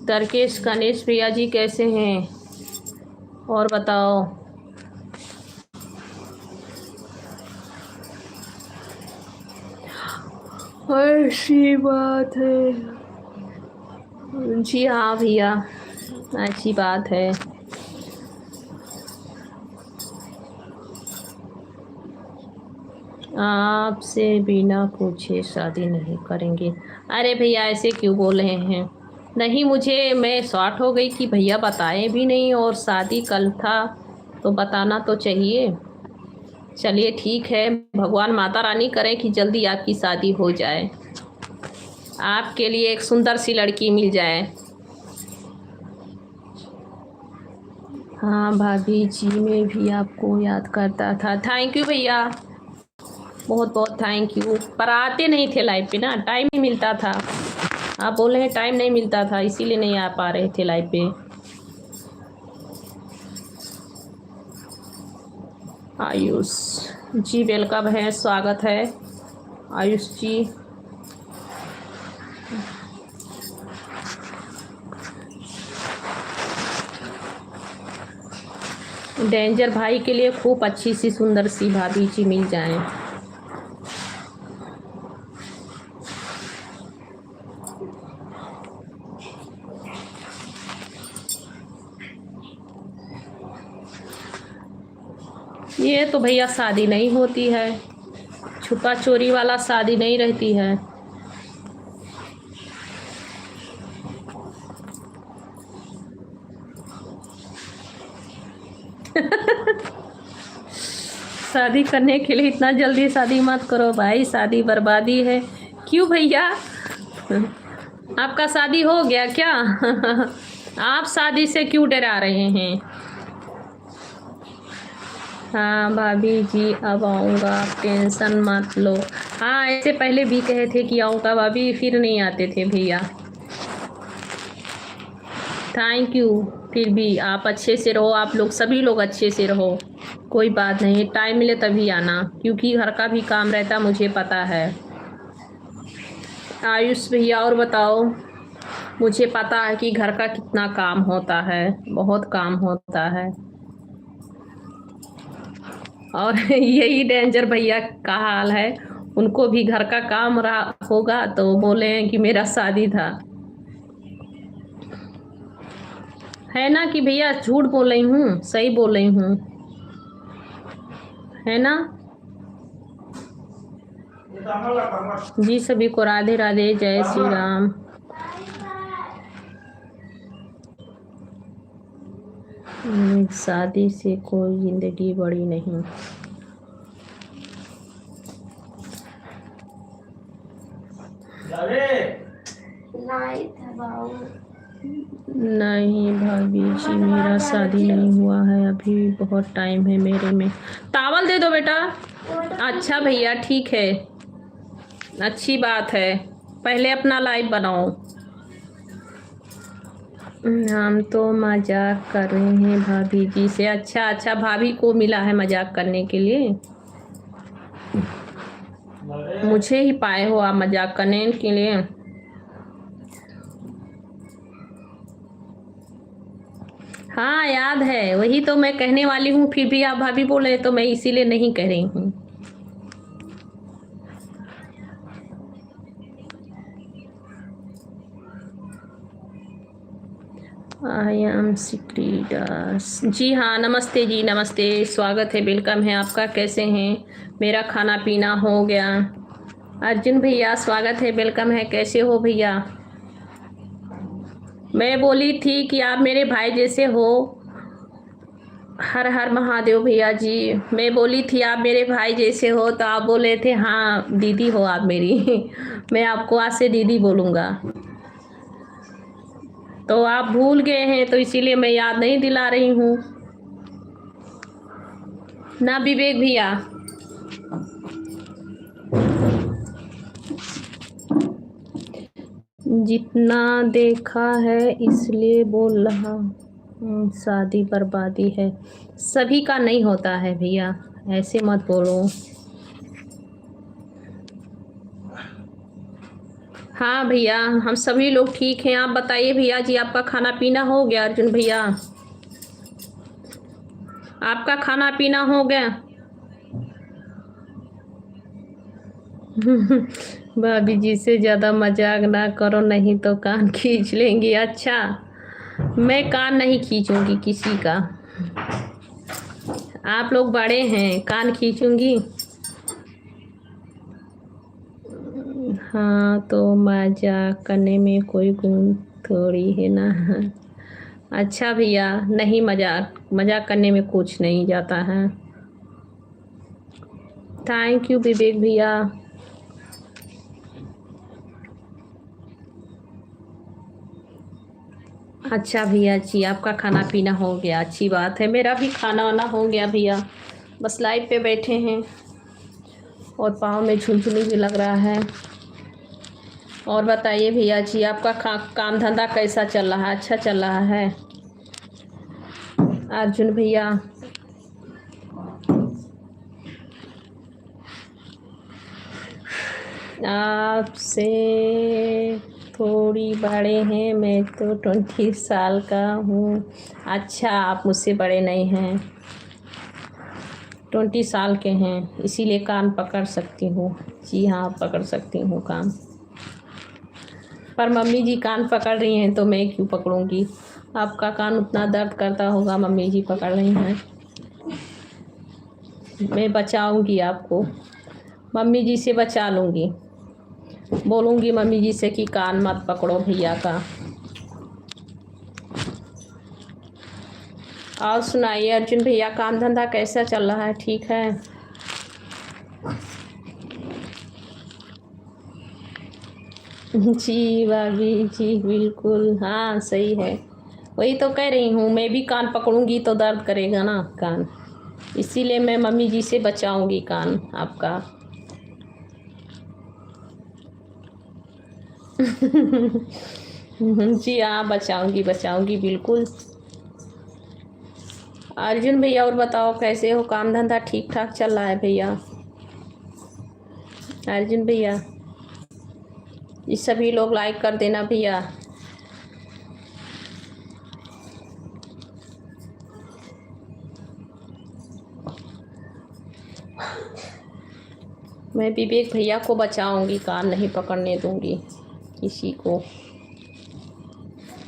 तर्केश गणेश भैया जी कैसे हैं और बताओ? अच्छी बात है। जी हाँ भैया, अच्छी बात है। आपसे बिना पूछे शादी नहीं करेंगे। अरे भैया ऐसे क्यों बोल रहे हैं? नहीं, मुझे मैं शॉर्ट हो गई कि भैया बताए भी नहीं, और शादी कल था तो बताना तो चाहिए। चलिए ठीक है, भगवान माता रानी करें कि जल्दी आपकी शादी हो जाए, आपके लिए एक सुंदर सी लड़की मिल जाए। हाँ भाभी जी, मैं भी आपको याद करता था। थैंक यू भैया, बहुत बहुत थैंक यू। पर आते नहीं थे लाइव पे ना, टाइम नहीं मिलता था। आप बोल रहे हैं टाइम नहीं मिलता था, इसीलिए नहीं आ पा रहे थे लाइव पे। आयुष जी वेलकम है, स्वागत है आयुष जी। डेंजर भाई के लिए खूब अच्छी सी सुंदर सी भाभी जी मिल जाएं। ये तो भैया शादी नहीं होती है, छुपा चोरी वाला शादी नहीं रहती है। शादी करने के लिए इतना जल्दी शादी मत करो भाई, शादी बर्बादी है। क्यों भैया, आपका शादी हो गया क्या? आप शादी से क्यों डरा रहे हैं? हाँ भाभी जी अब आऊँगा, आप टेंशन मत लो। हाँ ऐसे पहले भी कहे थे कि आऊँगा भाभी, फिर नहीं आते थे भैया। थैंक यू, फिर भी आप अच्छे से रहो, आप लोग सभी लोग अच्छे से रहो। कोई बात नहीं, टाइम मिले तभी आना, क्योंकि घर का भी काम रहता मुझे पता है। आयुष भैया और बताओ? मुझे पता है कि घर का कितना काम होता है, बहुत काम होता है। और यही डेंजर भैया का हाल है। उनको भी घर का काम रहा होगा तो बोले हैं कि मेरा शादी था। है ना कि भैया झूठ बोल रही हूँ, सही बोल रही हूँ, है ना? जी सभी को राधे राधे, जय श्री राम। शादी से कोई जिंदगी बड़ी नहीं। नहीं भाभी जी, मेरा शादी नहीं हुआ है, अभी बहुत टाइम है मेरे में। टावल दे दो बेटा। अच्छा भैया ठीक है, अच्छी बात है, पहले अपना लाइव बनाओ। हम तो मजाक कर रहे हैं भाभी जी से। अच्छा अच्छा, भाभी को मिला है मजाक करने के लिए। मुझे ही पाए हो आप मजाक करने के लिए। हाँ याद है, वही तो मैं कहने वाली हूँ, फिर भी आप भाभी बोले तो मैं इसीलिए नहीं कह रही हूँ। I am सिक्रीडास। जी हाँ, नमस्ते जी, नमस्ते, स्वागत है, वेलकम है आपका। कैसे हैं? मेरा खाना पीना हो गया? अर्जुन भैया स्वागत है, वेलकम है, कैसे हो भैया? मैं बोली थी कि आप मेरे भाई जैसे हो। हर हर महादेव भैया जी। मैं बोली थी आप मेरे भाई जैसे हो, तो आप बोले थे हाँ दीदी हो आप मेरी। मैं आपको आज से दीदी बोलूँगा। तो आप भूल गए हैं तो इसीलिए मैं याद नहीं दिला रही हूँ ना विवेक भैया। जितना देखा है इसलिए बोल रहा। शादी बर्बादी है, सभी का नहीं होता है भैया, ऐसे मत बोलो। हाँ भैया, हम सभी लोग ठीक हैं। आप बताइए भैया जी, आपका खाना पीना हो गया? अर्जुन भैया, आपका खाना पीना हो गया? भाभी जी से ज़्यादा मजाक ना करो, नहीं तो कान खींच लेंगी। अच्छा, मैं कान नहीं खींचूंगी किसी का। आप लोग बड़े हैं, कान खींचूंगी? हाँ तो मजाक करने में कोई गुण थोड़ी है ना। अच्छा भैया, नहीं, मजाक मजाक करने में कुछ नहीं जाता है। थैंक यू विवेक भैया। अच्छा भैया जी, आपका खाना पीना हो गया, अच्छी बात है। मेरा भी खाना वाना हो गया भैया, बस लाइट पे बैठे हैं और पाँव में झुनझुनी भी लग रहा है। और बताइए भैया जी, आपका काम धंधा कैसा चल रहा है? अच्छा चल रहा है? अर्जुन भैया, आपसे थोड़ी बड़े हैं, मैं तो 20 साल का हूँ। अच्छा, आप मुझसे बड़े नहीं हैं, 20 साल के हैं, इसीलिए कान पकड़ सकती हूँ। जी हाँ, पकड़ सकती हूँ कान, पर मम्मी जी कान पकड़ रही हैं तो मैं क्यों पकड़ूंगी? आपका कान उतना दर्द करता होगा, मम्मी जी पकड़ रही हैं, मैं बचाऊंगी आपको, मम्मी जी से बचा लूँगी। बोलूँगी मम्मी जी से कि कान मत पकड़ो भैया का। और सुनाइए अर्जुन भैया, काम धंधा कैसा चल रहा है? ठीक है? जी भाभी जी, बिल्कुल, हाँ सही है, वही तो कह रही हूँ, मैं भी कान पकड़ूंगी तो दर्द करेगा ना कान, इसीलिए मैं मम्मी जी से बचाऊंगी कान आपका। जी हाँ, बचाऊंगी बचाऊंगी बिल्कुल। अर्जुन भैया और बताओ कैसे हो? काम धंधा ठीक ठाक चल रहा है भैया? अर्जुन भैया, ये सभी लोग लाइक कर देना भैया। मैं विवेक भैया को बचाऊंगी, कान नहीं पकड़ने दूंगी किसी को।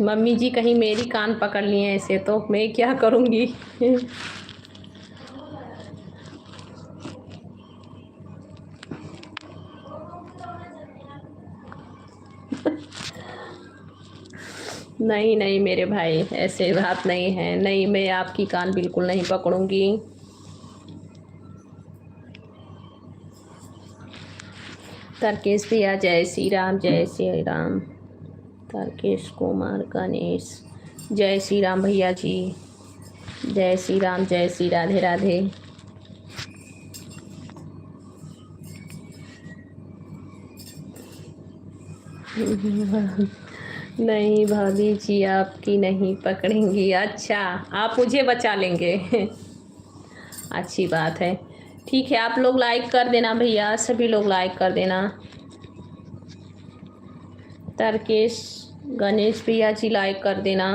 मम्मी जी कहीं मेरी कान पकड़ लिए ऐसे तो मैं क्या करूंगी। नहीं नहीं मेरे भाई, ऐसे बात नहीं है। नहीं, मैं आपकी कान बिल्कुल नहीं पकड़ूंगी। तर्केश भैया जय श्री राम, जय श्री राम। तर्केश कुमार गणेश, जय श्री राम भैया जी, जय श्री राम, जय श्री राधे राधे। नहीं भाभी जी आपकी नहीं पकड़ेंगी। अच्छा, आप मुझे बचा लेंगे। अच्छी बात है। ठीक है, आप लोग लाइक कर देना भैया, सभी लोग लाइक कर देना। तर्केश गणेश भैया जी लाइक कर देना।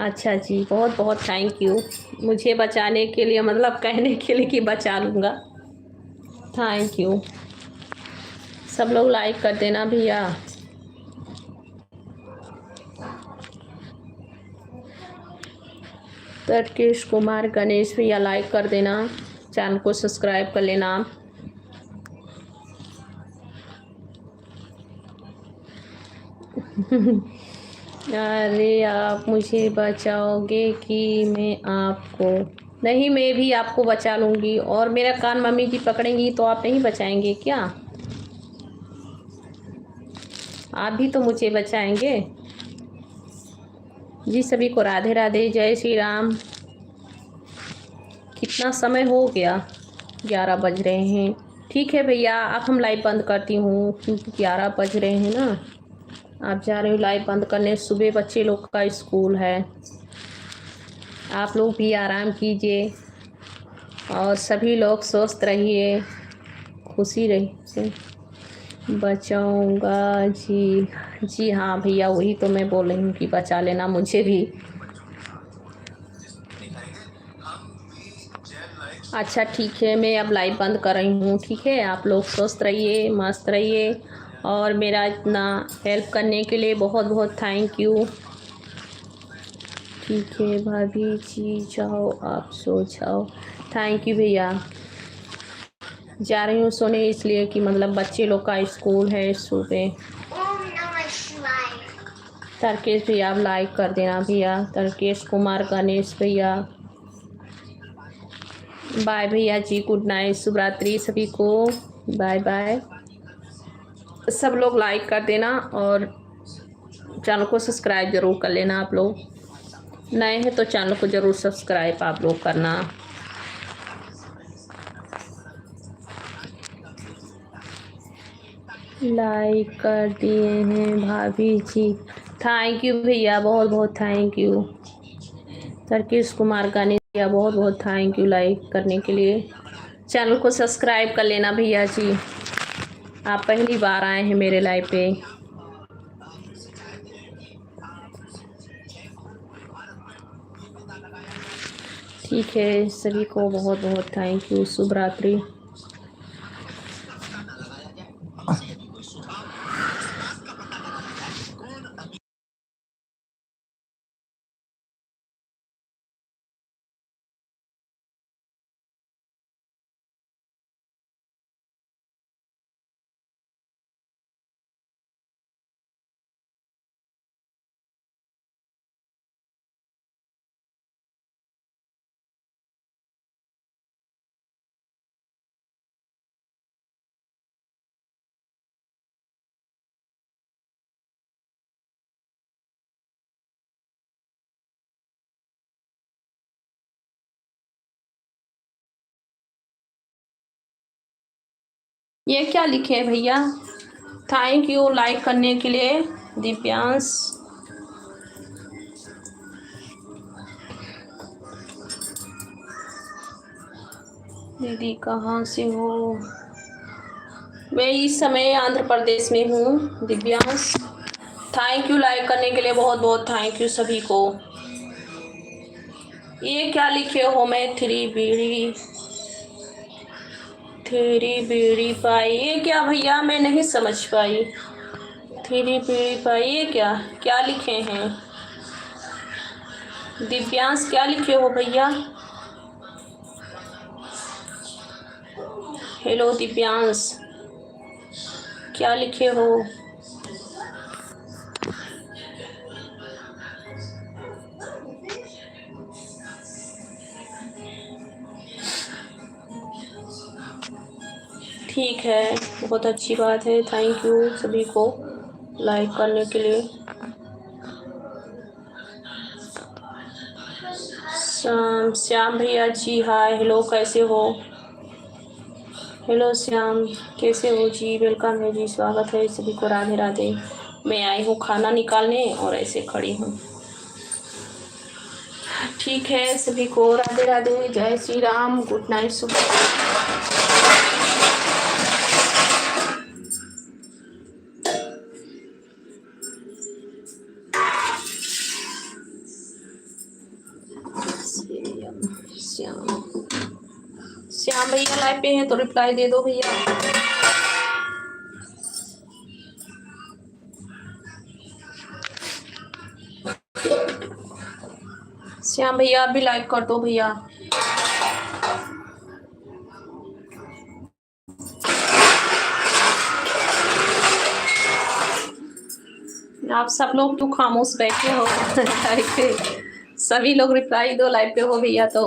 अच्छा जी, बहुत बहुत थैंक यू मुझे बचाने के लिए, मतलब कहने के लिए कि बचा लूँगा। Thank you. सब लोग लाइक कर देना भैया। तर्केश कुमार गणेश भैया लाइक कर देना, चैनल को सब्सक्राइब कर लेना। अरे आप मुझे बचाओगे कि मैं आपको? नहीं, मैं भी आपको बचा लूँगी। और मेरा कान मम्मी जी पकड़ेंगी तो आप नहीं बचाएंगे क्या? आप भी तो मुझे बचाएंगे। जी सभी को राधे राधे, जय श्री राम। कितना समय हो गया? 11 बज रहे हैं। ठीक है भैया, अब हम लाइव बंद करती हूँ क्योंकि 11 बज रहे हैं ना। आप जा रहे हो लाइव बंद करने, सुबह बच्चे लोग का स्कूल है। आप लोग भी आराम कीजिए और सभी लोग स्वस्थ रहिए, खुशी रहिए। बचाऊंगा जी। जी हाँ भैया, वही तो मैं बोल रही हूँ कि बचा लेना मुझे भी। अच्छा ठीक है, मैं अब लाइव बंद कर रही हूँ। ठीक है, आप लोग स्वस्थ रहिए, मस्त रहिए और मेरा इतना हेल्प करने के लिए बहुत बहुत थैंक यू। ठीक है भाभी जी, जाओ आप सो जाओ। थैंक यू भैया। जा रही हूँ सोने, इसलिए कि मतलब बच्चे लोग का स्कूल है सुबह। तर्केश भैया आप लाइक कर देना भैया, तर्केश कुमार गणेश भैया। बाय भैया जी, गुड नाइट, शुभ रात्रि सभी को, बाय बाय। सब लोग लाइक कर देना और चैनल को सब्सक्राइब जरूर कर लेना। आप लोग नए हैं तो चैनल को जरूर सब्सक्राइब आप लोग करना। लाइक कर दिए हैं भाभी जी, थैंक यू भैया, बहुत बहुत थैंक यू। तर्केश कुमार गाने भैया बहुत बहुत थैंक यू लाइक करने के लिए। चैनल को सब्सक्राइब कर लेना भैया जी, आप पहली बार आए हैं मेरे लाइव पे। ठीक है, सभी को बहुत बहुत थैंक यू, शुभ रात्रि। ये क्या लिखे है भैया? थैंक यू लाइक करने के लिए दिव्यांश। दीदी कहाँ से हो? मैं इस समय आंध्र प्रदेश में हूँ दिव्यांश। थैंक यू लाइक करने के लिए, बहुत बहुत थैंक यू सभी को। ये क्या लिखे हो? मैं थ्री बीड़ी पाई, ये क्या भैया? मैं नहीं समझ पाई। थ्री बीड़ी पाई, ये क्या क्या लिखे हैं? दिव्यांश क्या लिखे हो भैया? हेलो दिव्यांश, क्या लिखे हो? ठीक है, बहुत अच्छी बात है। थैंक यू सभी को लाइक करने के लिए। श्याम भैया जी हाय, हेलो, कैसे हो? हेलो श्याम, कैसे हो जी? वेलकम है जी, स्वागत है सभी को, राधे राधे। मैं आई हूँ खाना निकालने और ऐसे खड़ी हूँ। ठीक है, सभी को राधे राधे, जय श्री राम, गुड नाइट, सुबह। श्याम भैया लाइव पे हैं तो रिप्लाई दे दो भैया। श्याम भैया आप भी लाइक कर दो भैया। आप सब लोग क्यों खामोश बैठे हो? लाइव पे सभी लोग रिप्लाई दो, लाइव पे हो भैया तो।